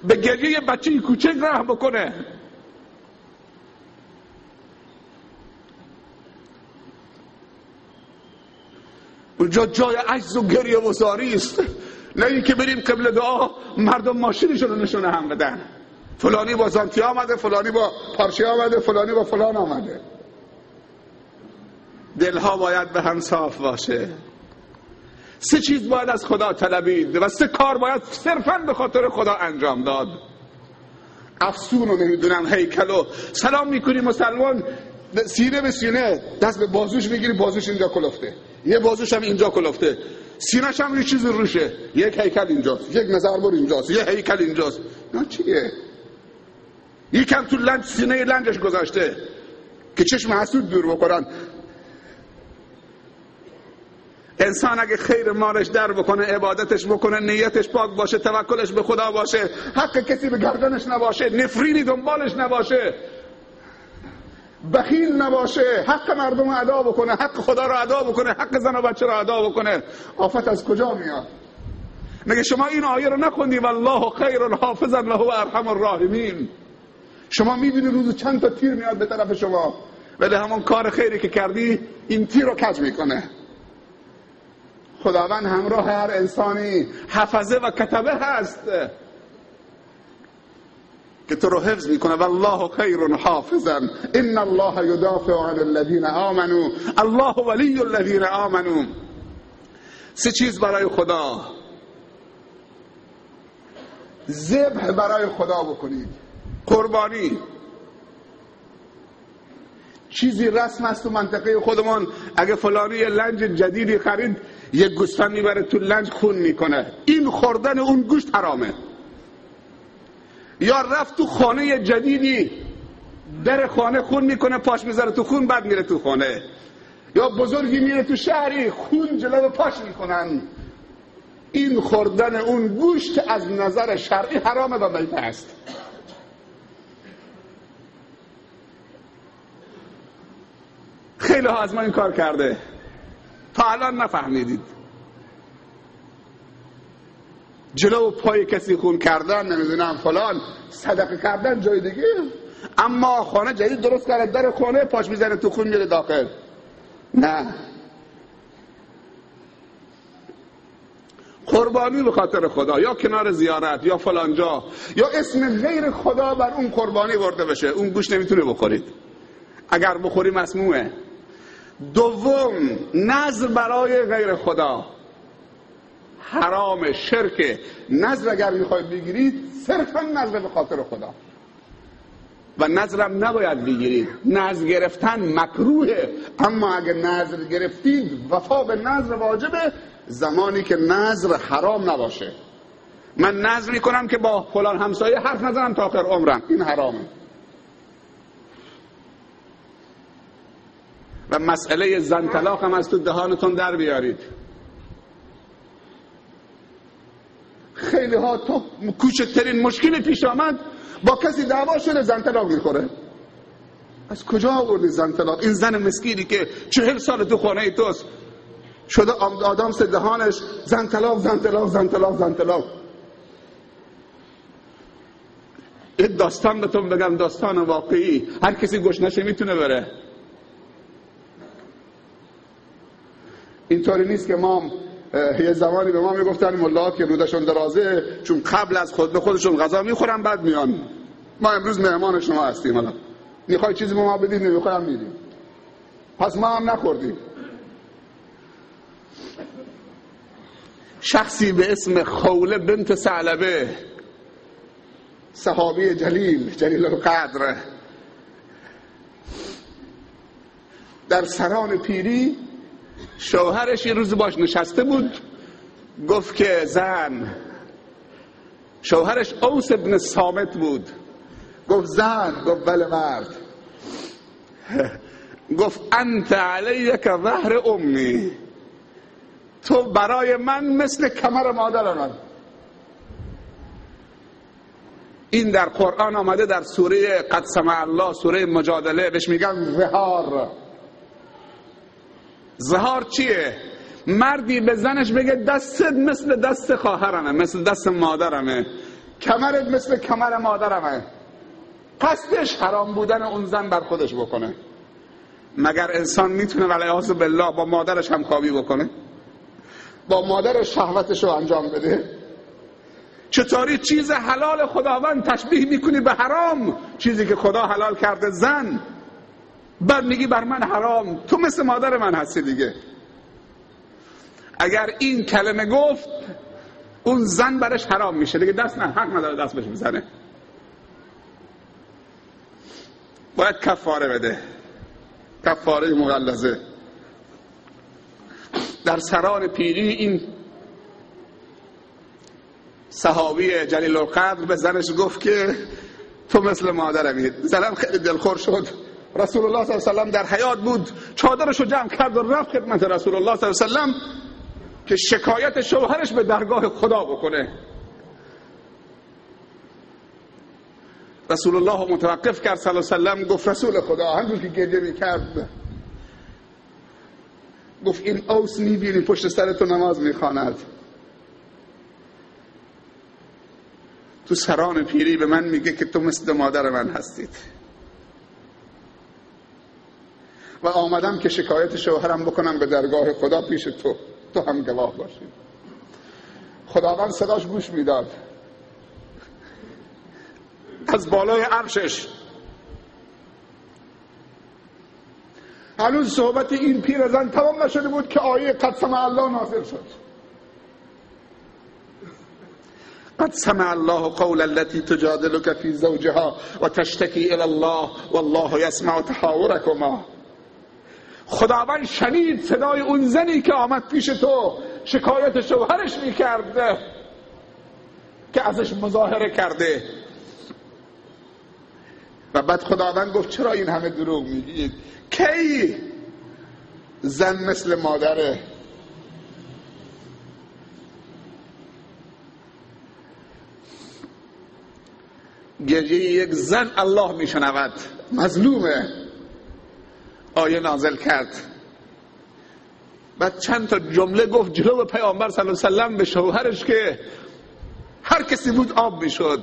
به گریه بچه کوچک رحم بکنه. اونجا جای عجز و گریه و زاری است، نه اینکه بریم قبل دعا مردم ماشینشون رو نشونه هم بدن، فلانی با زانتی آمده، فلانی با پارچه آمده، فلانی با فلان آمده. دلها باید به هم صاف باشه. 3 چیز باید از خدا طلبید و 3 کار باید صرفاً به خاطر خدا انجام داد. افسون و نمیدونم هیکل و سلام میکنی مسلمان، سینه به سینه، دست به بازوش میگیری، بازوش اینجا کلفته، یه بازوش هم اینجا کلفته، سینه‌ش هم یه چیز روشه، یک هیکل اینجاست، یک نظربر اینجاست، یه هیکل اینجاست. نه چیه؟ یکم تو لنج سینه لنجش گذاشته که چشم حسود دور بکنن. انسان اگه خیر مالش در بکنه، عبادتش بکنه، نیتش پاک باشه، توکلش به خدا باشه، حق کسی به گردنش نباشه، نفرینی دنبالش نباشه، بخیل نباشه، حق مردم رو ادا بکنه، حق خدا رو ادا بکنه، حق زن و بچه رو ادا بکنه، آفت از کجا میاد؟ مگه شما این آیه رو نخوندی والله خیر حافظا و هو ارحم الراحمین؟ شما میبینی روز چند تا تیر میاد به طرف شما، ولی همون کار خیری که کردی این تیر رو کج میکنه. خداوند همراه هر انسانی حفظه و کتبه هست که تو رو حفظ میکنه. والله خیر حافظا ان الله یدافع عن الذین آمنوا الله ولی الذین آمنوا. 3 چیز برای خدا، ذبح برای خدا بکنید، قربانی. چیزی رسم است تو منطقه خودمون، اگه فلانی یه لنج جدیدی خرید یک گوسفند میبره تو لنج خون میکنه، این خوردن اون گوشت حرامه. یا رفت تو خانه جدیدی در خانه خون میکنه، پاش میذاره تو خون بعد میره تو خانه. یا بزرگی میره تو شهری خون جلو پاش میکنن، این خوردن اون گوشت از نظر شرعی حرامه و میته است. خیلی ها از ما این کار کرده، تا الان نفهمیدید. جلو پای کسی خون کردن، نمیدونم فلان، صدقه کردن جای دیگه، اما خانه جدید درست کرده، در خانه پاش میزنه تو خون میره داخل. نه، قربانی به خاطر خدا، یا کنار زیارت یا فلان جا، یا اسم غیر خدا بر اون قربانی برده بشه، اون گوشت نمیتونه بخورید، اگر بخوری مسمومه. دوم، نذر برای غیر خدا حرام، شرک. نذر اگر میخواید بگیرید صرفا نذر به خاطر خدا، و نذرم نباید بگیرید. نذر گرفتن مکروهه، اما اگر نذر گرفتید وفا به نذر واجبه، زمانی که نذر حرام نباشه. من نذر میکنم که با فلان همسایه حرف نزنم تا آخر عمرم، این حرامه. و مسئله زن طلاق هم از تو دهانتون در بیارید. خیلی ها تو کوچکترین مشکلی پیش آمد با کسی دعوا شده زن طلاق میخوره. از کجا آوردی زن طلاق؟ این زن مسکینی که 40 سال تو خانه توست شده آدم سه دهانش زن طلاق زن طلاق زن طلاق زن طلاق. یه داستان بهتون بگم، داستان واقعی، هر کسی گشنشه میتونه بره. اینطوری نیست که ما یه زمانی به ما میگفتن ملاها که رودشون درازه چون قبل از خود به خودشون غذا میخورن بعد میان. ما امروز مهمان شما هستیم، حالا میخوای چیزی به ما بدید نمیخوایم میدیم، پس ما هم نخوردیم. شخصی به اسم خوله بنت ثعلبه، صحابی جلیل القدر، در سران پیری شوهرش یه روز باش نشسته بود، گفت که زن، شوهرش اوس ابن صامت بود، گفت زن، گفت بله مرد، گفت انت علیک ظهر امی، تو برای من مثل کمر مادر من. این در قرآن آمده در سوره قد سمع الله، سوره مجادله، بهش میگن ظهار. ظهار چیه؟ مردی به زنش بگه دستت مثل دست خواهرمه، مثل دست مادرمه، کمرت مثل کمر مادرمه. قصدش حرام بودن اون زن بر خودش بکنه. مگر انسان میتونه والعیاذ بالله با مادرش همخوابی بکنه؟ با مادرش شهوتش رو انجام بده؟ چطوری چیز حلال خداوند تشبیه میکنی به حرام؟ چیزی که خدا حلال کرده زن، بعد میگی بر من حرام، تو مثل مادر من هستی دیگه. اگر این کلمه گفت اون زن برش حرام میشه دیگه، دست نه، حق نداره دست بهش بزنه، باید کفاره بده، کفاره مغلظه. در سران پیری این صحابی جلیل القدر به زنش گفت که تو مثل مادرمی. زنم خیلی دلخور شد. رسول الله صلی الله علیه و سلم در حیات بود، چادرشو جمع کرد و رفت خدمت رسول الله صلی الله علیه و سلم که شکایت شوهرش به درگاه خدا بکنه. رسول الله متوقف کرد صلی الله علیه و سلم، گفت رسول خدا، همون که گریه میکرد، گفت این اوس میبینی پشت سر تو نماز میخواند، تو سران پیری به من میگه که تو مثل مادر من هستید و آمدم که شکایت شوهرم بکنم به درگاه خدا پیش تو هم گواه باشید. خداوند صداش گوش میداد از بالای عرشش. هنوز صحبت این پیرزن تمام نشده بود که آیه قد سمع الله نازل شد. قد سمع الله قول التي تجادلك في زوجها وتشتكي الى الله والله يسمع تحاوركما. خداوند شنید صدای اون زنی که آمد پیش تو شکایت شوهرش میکرده که ازش مظاهره کرده. و بعد خداوند گفت چرا این همه دروغ میگید؟ کی زن مثل مادره؟ گریه یک زن الله میشنود، مظلومه. آیه نازل کرد، بعد چند تا جمله گفت جلو پیامبر صلی الله علیه و سلم به شوهرش که هر کسی بود آب میشد.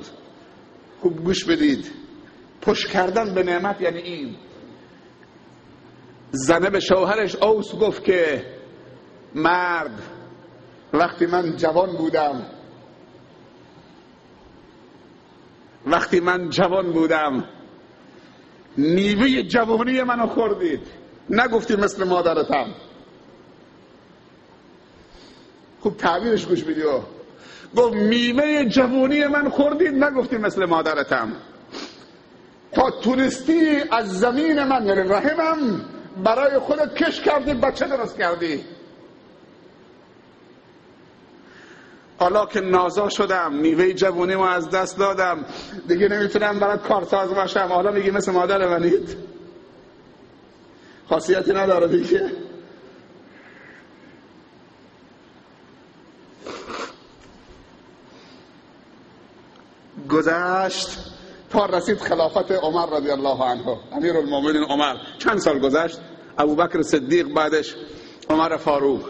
خوب گوش بدید، پشت کردن به نعمت یعنی این. زنه به شوهرش اوس گفت که مرد، وقتی من جوان بودم نیوه جوانی منو خوردید، نگفتی مثل مادرتم. خوب تعبیرش گوش بدید، گفت میوه جوانی من خوردید، نگفتی مثل مادرتم. تا تونستی از زمین من یعنی رحمم برای خودت کش کردی، بچه درست کردی. حالا که نازا شدم، میوه جوونی ما از دست دادم، دیگه نمیتونم برات کارساز باشم، حالا میگی مثل مادر منید. خاصیتی نداره دیگه. گذشت تا رسید خلافت عمر رضی الله عنه، امیرالمومنین عمر. چند سال گذشت؟ ابوبکر صدیق، بعدش عمر فاروق.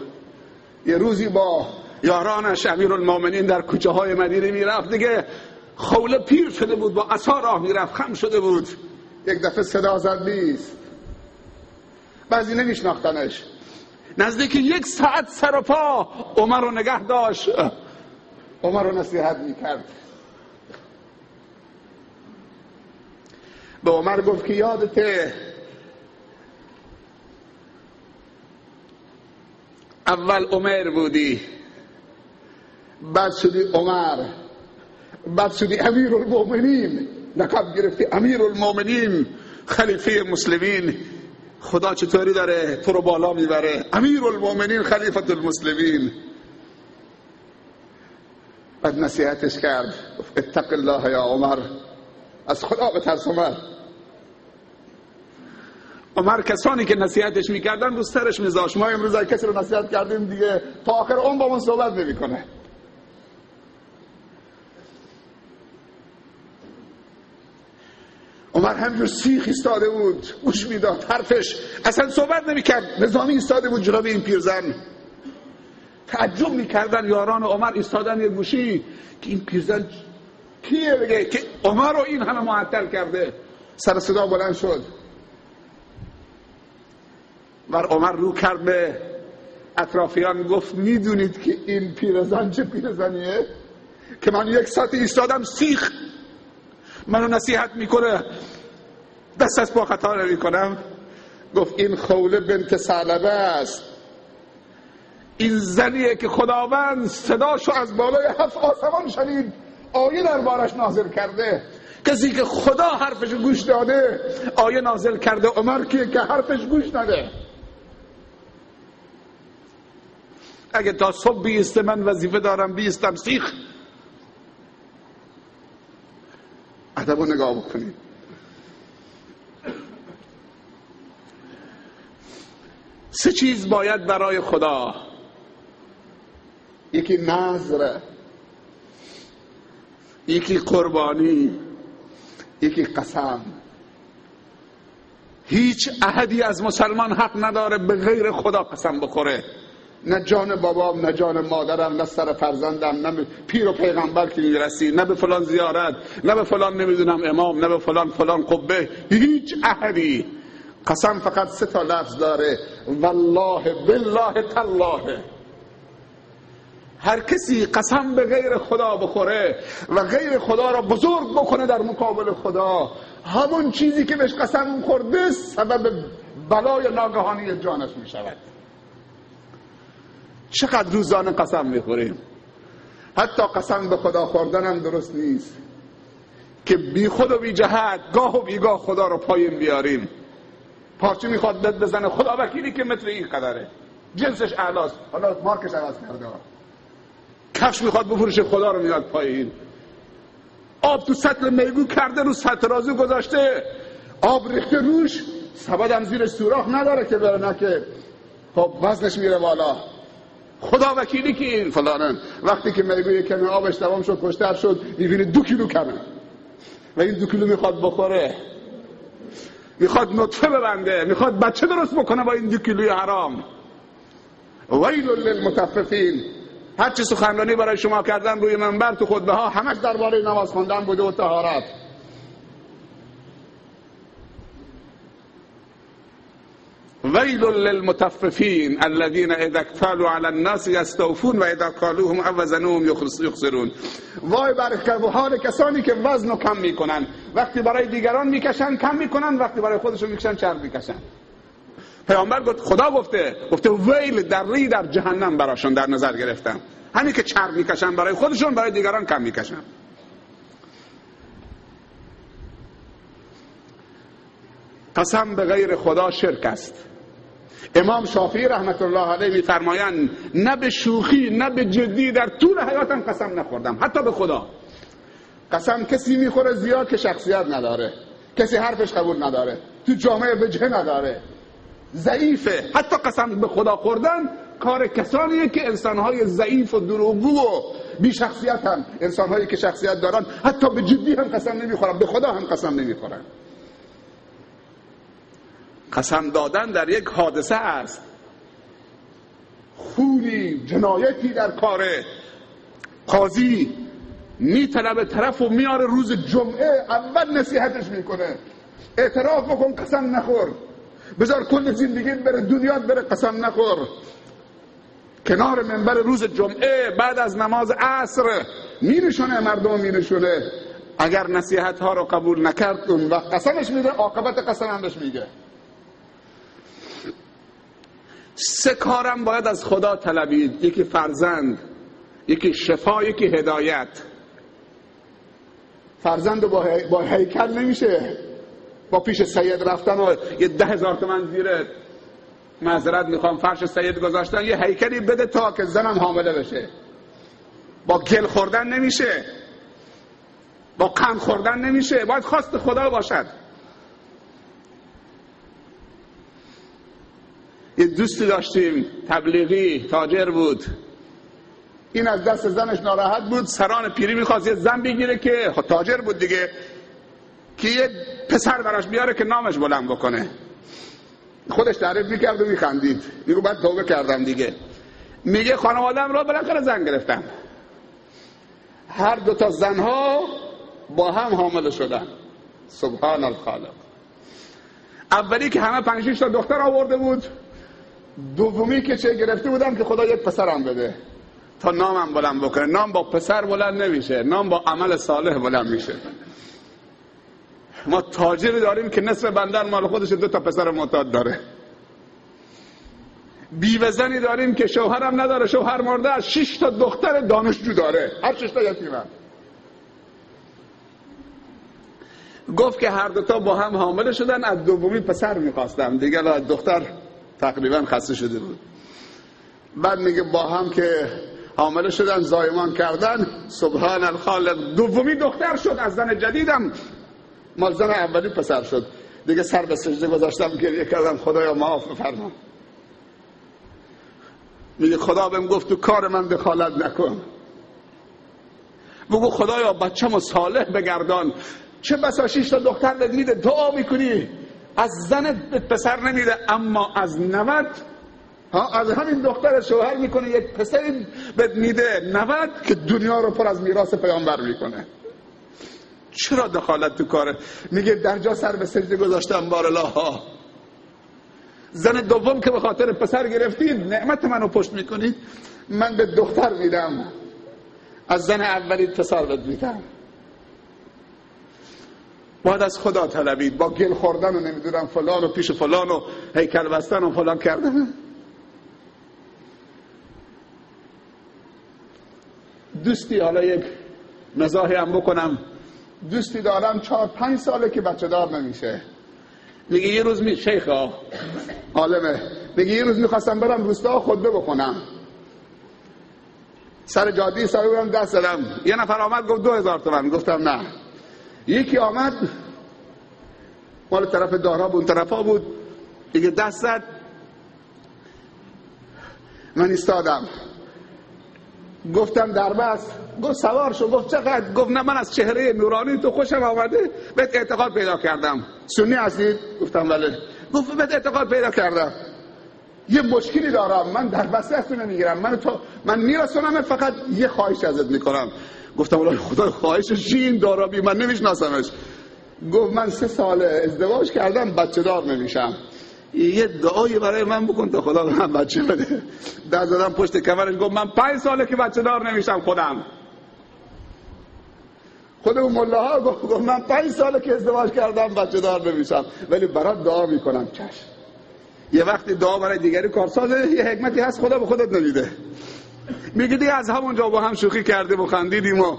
یه روزی با یارانش امیرالمومنین در کوچه های مدینه میرفت، دیگه خوله پیر شده بود، با عصا راه میرفت، خم شده بود. یک دفعه صدا زد نیست، بعضی نمیشناختنش. نزدیک 1 ساعت سر و پا عمر رو نگه داشت، عمر رو نصیحت میکرد. به عمر گفت که یادته اول عمر بودی، بعد شدی عمر، بعد شدی امیرالمومنین، لقب گرفتی امیرالمومنین، خلیفه مسلمین. خدا چطوری داره تو رو بالا میبره، امیرالمومنین، خلیفه المسلمین. بعد نصیحتش کرد، اتق الله یا عمر، از خدا بترس عمر. عمر کسانی که نصیحتش میکردن رو سرش میذاشت. ما امروز کسی رو نصیحت کردیم دیگه تا آخر عمر با من صحبت نمیکنه. عمر همجور سیخ ایستاده بود، گوش میداد، حرفش اصلا صحبت نمیکرد، نظامی ایستاده بود جلوی این پیرزن. تعجب میکردن یاران عمر ایستادن یه گوشی که این پیرزن کیه بگه که عمر رو این همه معطل کرده. سر صدا بلند شد و عمر رو کرد به اطرافیان، گفت میدونید که این پیرزن چه پیرزنیه که من 1 ساعت ایستادم سیخ منو نصیحت میکنه، دست از پا خطا نمیکنم. گفت این خوله بنت ثعلبه است، این زنیه که خداوند صداشو از بالای 7 آسمان شنید، آیه دربارش نازل کرده. کسی که خدا حرفش گوش داده آیه نازل کرده. عمر کیه که حرفش گوش نده؟ اگه تا صبح بیسته من وظیفه دارم بیستم سیخ. ادب رو نگاه بکنید. سه چیز باید برای خدا، یکی نذر، یکی قربانی، یکی قسم. هیچ احدی از مسلمان حق نداره به غیر خدا قسم بخوره. نه جان بابام، نه جان مادرم، نه سر فرزندم، نه پیر و پیغمبر که میرسی، نه به فلان زیارت، نه به فلان نمیدونم امام، نه به فلان قبه. هیچ احدی. قسم فقط 3 تا لفظ داره، والله، بالله، تالله. هر کسی قسم به غیر خدا بخوره و غیر خدا را بزرگ بکنه در مقابل خدا، همون چیزی که بهش قسم خورده سبب بلای ناگهانی جانش می شود. چقدر روزانه قسم میخوریم؟ حتی قسم به خدا خوردن هم درست نیست که بی خود و بی جهت گاه و بیگاه خدا رو پایین بیاریم. پارچه میخواد دد بزنه، خدا وکیلی که متر این قدره، جنسش اعلاست، حالا مارکش عوض کرده. کفش میخواد بفروشه، خدا رو میاد پایین. آب تو سطل میگو کرده، رو سطل رازو گذاشته، آب ریخته روش، سبدم زیر سوراخ نداره که بره، نه که خب وزنش میره بالا. خدا وکیلی که این فلانن. وقتی که میگوی کمی آبش تمام شد، کشتر شد، میبینی 2 کیلو کمه و این 2 کیلو میخواد بخوره، میخواد نطفه ببنده، میخواد بچه درست بکنه با این 2 کیلوی حرام. ویل للمطففین. هر چی سخنرانی برای شما کردن روی منبر تو خطبه ها همش درباره نماز خوندن بوده و طهارت. ویل للمطففین الذین اذا اکتالوا علی الناس یستوفون و اذا قالوهم او وزنوهم یخسرون. وای بر حال کسانی که وزن رو کم میکنن، وقتی برای دیگران میکشن کم میکنن، وقتی برای خودشون میکشن چرب میکشن. پیامبر گفت، خدا گفته ویل در جهنم براشون در نظر گرفتم. همین که چرب میکشن برای خودشون، برای دیگران کم میکشن. قسم به غیر خدا شرک است. امام شافعی رحمت الله علیه میفرمایند نه به شوخی نه به جدی در طول حیاتم قسم نخوردم، حتی به خدا. قسم کسی میخوره زیاد که شخصیت نداره، کسی حرفش قبول نداره، تو جامعه وجهه نداره، ضعیفه. حتی قسم به خدا خوردن کار کسانیه که انسانهای ضعیف و دروغگو و بی شخصیتن. انسانهایی که شخصیت دارن حتی به جدی هم قسم نمیخورن، به خدا هم قسم نمیخورن. قسم دادن در یک حادثه است، خونی جنایتی در کاره. قاضی میطلبه طرف و میاره روز جمعه، اول نصیحتش میکنه اعتراف بکن قسم نخور، بذار کل زندگیت بره دنیات بره قسم نخور. کنار منبر روز جمعه بعد از نماز عصر میرشونه مردم، میرشونه. اگر نصیحت ها رو قبول نکرد اون وقت قسمش میده، عاقبت قسم هم بهش میگه. 3 کارم باید از خدا طلبید: یکی فرزند، یکی شفا، یکی هدایت. فرزند با هیکل نمیشه، با پیش سید رفتن و یه 10,000 تومان زیر معذرت میخوام فرش سید گذاشتن یه هیکلی بده تا که زنم حامله بشه. با گل خوردن نمیشه، با قند خوردن نمیشه، باید خواست خدا باشد. یه دوستی داشتیم تبلیغی، تاجر بود. این از دست زنش ناراحت بود، سران پیری میخواست یه زن بگیره که تاجر بود دیگه، که یه پسر براش بیاره که نامش بلند بکنه. خودش تعریف میکرد و میخندید، میگه بعد توبه کردم دیگه. میگه خانواده‌ام رو بالاخره زن گرفتم، هر 2 تا زنها با هم حامله شدن. سبحان الخالق. اولی که همه 5-6 تا دختر آورده بود، دومی که چه گرفته بودم که خدا یک پسرم بده تا نامم بلند بکنه. نام با پسر بلند نمیشه، نام با عمل صالح بلند میشه. ما تاجری داریم که نصف بندر مال خودش 2 تا پسر معتاد داره. بیوه زنی داریم که شوهرم نداره، شوهر مرده، از 6 تا دختر دانشجو داره، هر 6 تا یتیمه. گفت که هر 2 تا با هم حامله شدن، از دومی پسر میخواستم دیگه، از دختر تقریبا خسته شده بود. بعد میگه با هم که حامله شدن زایمان کردن، سبحان الخالق، دومی دختر شد، از زن جدیدم مال زن اولی پسر شد. دیگه سر به سجده گذاشتم، گریه کردم خدایا معاف بفرما. میگه خدا بهم گفت تو کار من دخالت نکن، بگو خدایا بچه‌مو صالح بگردان. چه بسا 6 تا دختر بهت میده، دعا میکنی از زنت پسر نمیده، اما از 90 از همین دختر شوهر میکنه یک پسر بهت میده 90 که دنیا رو پر از میراث پیامبر میکنه. چرا دخالت تو کاره؟ میگه در جا سر به سجده گذاشتم بارالله. زن دوم که به خاطر پسر گرفتید نعمت منو پشت میکنید، من به دختر میدم، از زن اولی پسر بهت میدم. باید از خدا طلبید، با گل خوردن و نمیدونم فلان و پیش فلان و هیکل بستن و فلان کردن. دوستی، حالا یک مزاحی هم بکنم، دوستی دارم 4-5 ساله که بچه دار نمیشه. میگه یه روز شیخ عالمه، میگه یه روز میخواستم برم روستا خطبه بخونم، سر جاده سر برم دست دادم، یه نفر آمد گفت 2000 تومان. گفتم نه. یکی آمد مال طرف دارا بود، اون طرفا بود، دیگه دست زد، من ایستادم، گفتم در بس. گفت سوار شو. گفت چقدر؟ گفت نه من از چهره نورانی تو خوشم آمده، بهت اعتقاد پیدا کردم. سنی هستید؟ گفتم بله. گفت بهت اعتقاد پیدا کردم، یه مشکلی دارم، من در بس دستو نمیگیرم، من میرسونم، فقط یه خواهش ازت میکنم. گفتم والله خدا خواهشش چی این دارابی، من نمیشناسمش. گفت من 3 سال ازدواج کردم بچه دار نمیشم، یه دعایی برای من بکن تا خدا به من بچه بده. دست دادم پشت کمرش. گفت من 5 ساله که بچه دار نمیشم. خود اون ملاها گفت من 5 ساله که ازدواج کردم بچه دار نمیشم، ولی برات دعا میکنم. چشم. یه وقتی دعا برای دیگری کارسازه، یه حکمتی هست خدا به خودت نمیده. میگه دیگه از همونجا با هم شوخی کردیم و خندیدیم و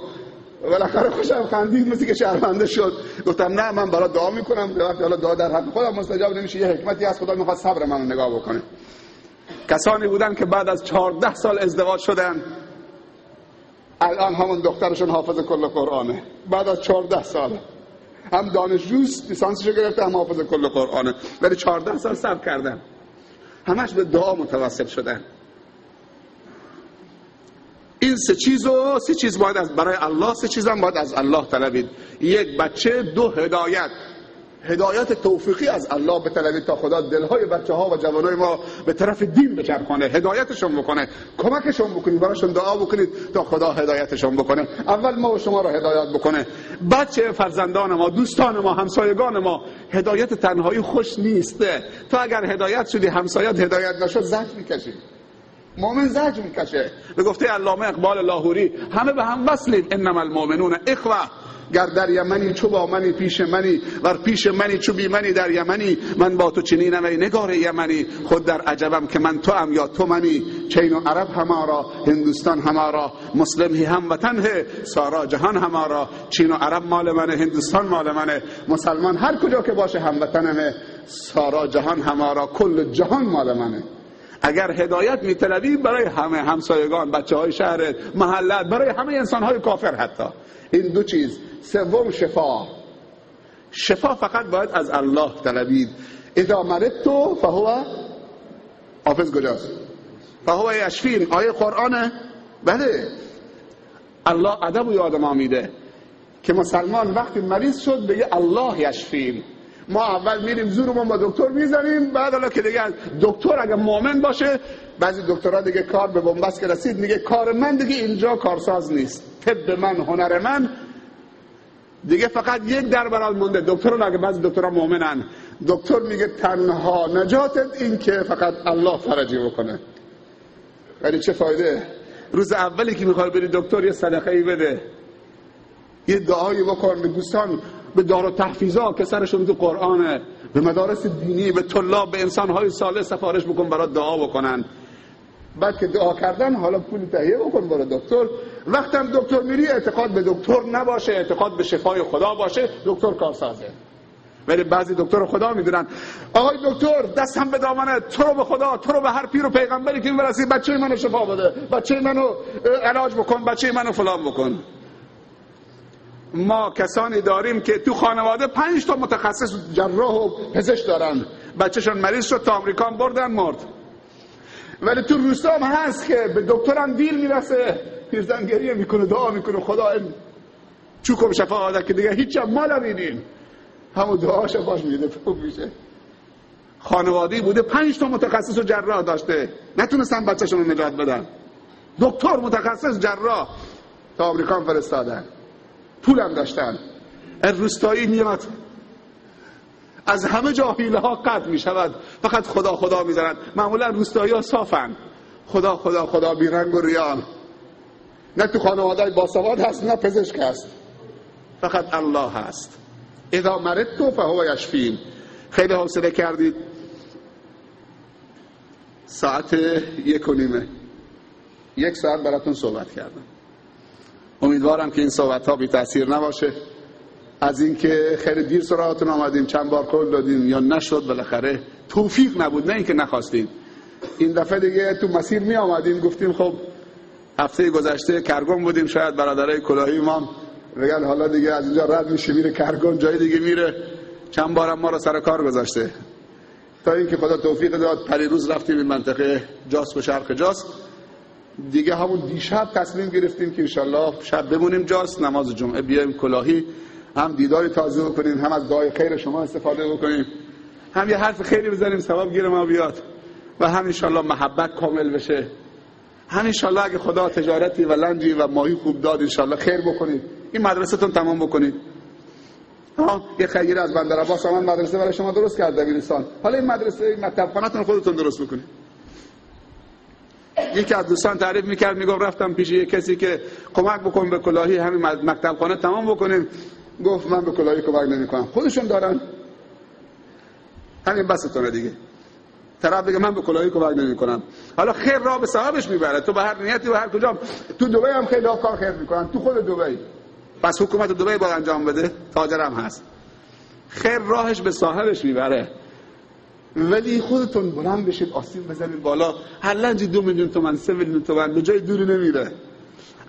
بالاخره خوشم خندید، مثل که شرمنده شد. گفتم نه من برات دعا میکنم، وقتی حالا دعا در حق خودم مستجاب نمیشه، یه حکمتی هست خدا میخواد صبر منو نگاه بکنه. کسانی بودن که بعد از 14 سال ازدواج شدن، الان همون دخترشون حافظ کل قرآنه. بعد از 14 سال هم دانشجوست، لیسانسشو گرفته، هم حافظ کل قرآنه، ولی 14 سال صبر کردن. همش به دعا متوسل شدن. این سه چیز باید از برای الله، سه چیز هم باید از الله طلبید. یک بچه، دو هدایت توفیقی از الله بطلبید تا خدا دلهای بچه ها و جوانای ما به طرف دین بچرخانه، هدایتشون بکنه، کمکشون بکنید، براشون دعا بکنید تا خدا هدایتشون بکنه. اول ما و شما رو هدایت بکنه. بچه فرزندان ما، دوستان ما، همسایگان ما. هدایت تنهایی خوش نیسته. تو اگر هدایت شدی همسایت هدایت نشد زجر میکشی. مؤمن زجر میکشه. به گفته علامه اقبال لاهوری همه به هم وصلیم، انما المؤمنون اخوه. گر در یمنی چو با منی پیش منی، ور پیش منی چو بی منی در یمنی. من با تو چنینم ای نگار یمنی، خود در عجبم که من تو ام یا تو منی. چین و عرب همارا، هندوستان همارا، مسلم هی هم وطن ہے، سارا جهان همارا. چین و عرب مال منه، هندوستان مال منه، مسلمان هر کجا که باشه هموطنمه، سارا جهان همارا، کل جهان مال منه. اگر هدایت میطلبی برای همه همسایگان، بچه‌های شهرت، محلت، برای همه انسان‌های کافر حتی. این دو چیز. سوم شفا فقط باید از الله طلبید. اذا مرضت فهو، حافظ کجاست؟ فهو یشفین. آیه قرآنه. بله، الله ادب و یاد ما میده که مسلمان وقتی مریض شد بگه الله یشفین. ما اول میریم زورمون با دکتر میزنیم، بعد حالا که دیگه دکتر اگه مؤمن باشه، بعضی دکترها دیگه کار به بنبست که رسید میگه کار من دیگه اینجا کارساز نیست، طب من، هنر من دیگه فقط یک در برات مونده. دکترها اگه بعضی دکترها مؤمنن، دکتر میگه تنها نجاتت این که فقط الله فرجی بکنه. ولی چه فایده؟ روز اولی که میخوای بری دکتر یه صدقه‌ای بده، یه دعایی بکن به دوستان، به دار و تحفیظا که سرشون تو قرآنه، به مدارس دینی، به طلاب، به انسانهای صالح سفارش بکن برای دعا بکنن. بعد که دعا کردن حالا پول تهیه بکن برای دکتر. وقتم دکتر میری اعتقاد به دکتر نباشه، اعتقاد به شفای خدا باشه، دکتر کارسازه. ولی بعضی دکتر خدا میدونن آقای دکتر دست هم به دامنه، تو رو به خدا، تو رو به هر پیر و پیغمبری که میرسی بچه منو شفا بده، بچه منو علاج بکن، بچه منو فلان بکن. ما کسانی داریم که تو خانواده 5 تا متخصص جراح و پزشک دارن، بچه‌شون مریض شد تا آمریکا بردن مرد. ولی تو روستا هم هست که به دکترم دیل میرسه، پیرزن گریه میکنه، دعا میکنه خدا چوکم شفا آده که دیگه هیچ هم مال نمیدین، همون دعاش باش میده خوب میشه. خانواده‌ای بوده 5 تا متخصص و جراح داشته، نتونستن بچه‌شون رو نجات بدن، دکتر متخصص جراح تا آمریکا فرستادن، پولم داشتن. روستایی میاد از همه جا حیله ها قطع می شود، فقط خدا خدا می زنند. معمولا روستایی ها صافن، خدا خدا خدا بی رنگ و ریان. نه تو خانواده های باسواد هست، نه پزشک هست، فقط الله هست. اذا مرضت فهو یشفین. خیلی حوصله کردید. ساعت 1:30، 1 ساعت براتون صحبت کردم. امیدوارم که این صحبت ها بی تأثیر نباشه. از اینکه خیلی دیر سراغتون آمدیم، چند بار قول دادیم یا نشد، بالاخره توفیق نبود، نه اینکه نخواستیم. این دفعه دیگه تو مسیر می آمدیم، گفتیم خب هفته گذشته کرگون بودیم، شاید برادرای کلاهی ما بگن حالا دیگه از اینجا رد میشه میره کرگون، جای دیگه میره. چند بارم ما رو سر کار گذاشته، تا اینکه خدا توفیق داد پریروز رفتیم این منطقه جاس و شرق جاس. دیگه همون دیشب تصمیم گرفتیم که انشالله شب بمونیم جاس، نماز جمعه بیایم کلاهی، هم دیداری تازه بکنیم، هم از دعای خیر شما استفاده بکنیم، هم یه حرف خیری بزنیم ثواب گیر ما بیاد، و هم انشالله محبت کامل بشه. هم انشالله اگه خدا تجارتی و لنجی و ماهی خوب داد انشالله خیر بکنید، این مدرسه‌تون تمام بکنید. یه خیری از بندر عباس من مدرسه برای شما درست کرد دبیرستان، حالا این مدرسه مکتب خانه‌تون خودتون درست بکنید. یکی از دوستان تعریف میکرد، میگفت رفتم پیش یک کسی که کمک بکن به کلاهی همین مکتب خانه تمام بکنیم. گفت من به کلاهی کمک نمیکنم، خودشون دارن، همین بسطونه دیگه. طرف بگه من به کلاهی کمک نمیکنم، حالا خیر را به ثوابش میبره. تو به هر نیتی و هر کجا، تو دبی هم خیلی کار خیر میکنن، تو خود دبی، پس حکومت دبی باید انجام بده، تاجرم هست، خیر راهش به صاحبش میبره. ولی خودتون بلند بشید آسیب بزنید بالا، هر لنجی 2 میلیون تومان 3 میلیون تومان به جای دوری نمیره.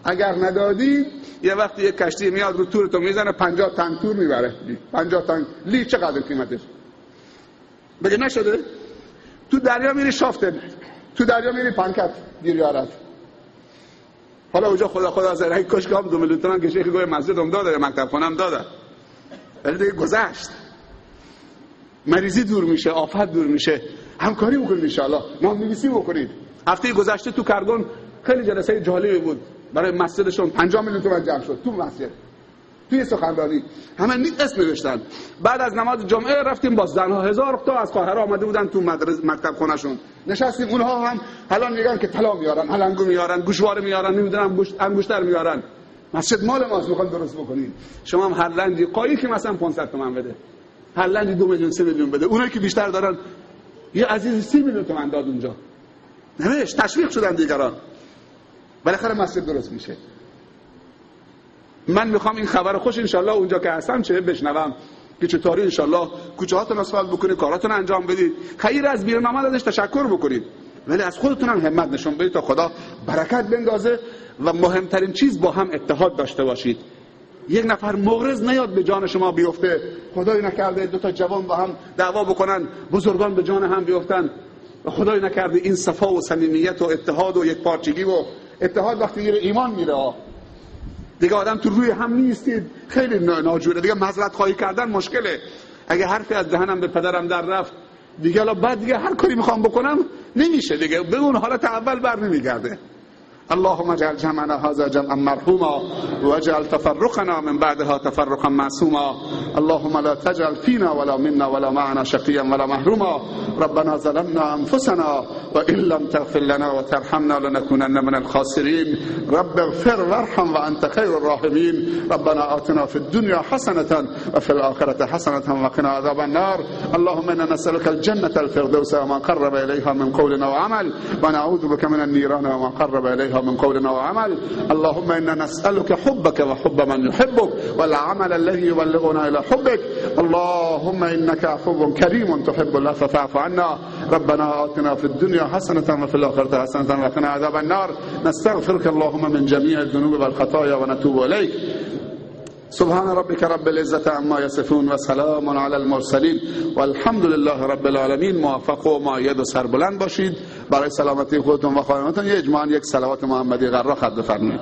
اگر ندادی یه وقتی یک کشتی میاد رو تورتون میزنه 50 تن تور میبره. 50 تن لی چقدر قیمتش؟ بگه نشده؟ تو دریا میری شافته، تو دریا میری پنکت گیر یارت. حالا اونجا خدا زرهی کاش که 2 میلیون تومان که شیخ گوی مسجد هم داده، مکتب خانه هم داده، ولی دیگه گذشت. مریضی دور میشه، آفت دور میشه. همکاری بکنید ان شاء الله، نام‌نویسی بکنید. هفته گذشته تو کرگان خیلی جلسه جالبی بود برای مسجدشون، 50 میلیون تومان جمع شد تو مسجد، توی سخنرانی همه اسم نوشتن. بعد از نماز جمعه رفتیم با زنها، 1000 تا از قاهره آمده بودن تو مکتب خونه‌شون، نشستیم. اونها هم حالا میگن که طلا میارن، هلنگو میارن، گوشواره میارن، نمیدونم انگشتر میارن. مسجد مال ماست، میخوان درست بکنین. شما هم هر لنجی قایی که مثلا 500 تومان بده، هر لنجی 2 میلیون 3 میلیون بده. اونایی که بیشتر دارن یه عزیز 30 میلیون تومان داد اونجا، نمیش تشویق شدن دیگران. بالاخره مسجد درست میشه. من میخوام این خبر خوش انشالله اونجا که هستم چه بشنوم که چطوری انشالله کوچه هاتون اسفالت بکنید، کاراتون انجام بدید. خیر از بیرون آمد ازش تشکر بکنید، ولی از خودتون هم همت نشون بدید تا خدا برکت بندازه. و مهمترین چیز با هم اتحاد داشته باشید. یک نفر مغرض نیاد به جان شما بیفته، خدای نکرده 2 تا جوان با هم دعوا بکنن، بزرگان به جان هم بیفتن. و خدای نکرده این صفا و صمیمیت و اتحاد و یک پارچگی و اتحاد وقتی میره ایمان میره دیگه آدم تو روی هم نیستید، خیلی ناجوره دیگه. معذرت خواهی کردن مشکله. اگه حرفی از دهنم به پدرم در رفت دیگه، الان بعد دیگه هر کاری میخوام بکنم نمیشه دیگه، به اون حالت اول بر نمیگرده. اللهم اجعل جمعنا هذا جمعا مرحوما واجعل تفرقنا من بعدها تفرقا معصوما. اللهم لا تجعل فينا ولا منا ولا معنا شقيا ولا محروما. ربنا ظلمنا انفسنا وان لم تغفر لنا وترحمنا لنكونن من الخاسرين. رب اغفر وارحم وانت خير الراحمين. ربنا آتنا في الدنيا حسنة وفي الآخرة حسنة وقنا عذاب النار. اللهم انا نسألك الجنة الفردوس وما قرب اليها من قول وعمل، ونعوذ بك من النيران وما قرب اليها من قول وعمل. اللهم إنا نسألك حبك وحب من يحبك والعمل الذي يبلغنا إلى حبك. اللهم إنك عفو كريم تحب العفو فاعف عنا. ربنا آتنا في الدنيا حسنة وفي الآخرة حسنة وقنا عذاب النار. نستغفرك اللهم من جميع الذنوب والخطايا ونتوب إليك. سبحان ربك رب العزة عما يصفون وسلام على المرسلين والحمد لله رب العالمين. موفق و مؤید و سربلند باشید. برای سلامتی خودتون و خانواده‌تون اجماعاً یک صلوات محمدی غرا خط بفرمایید.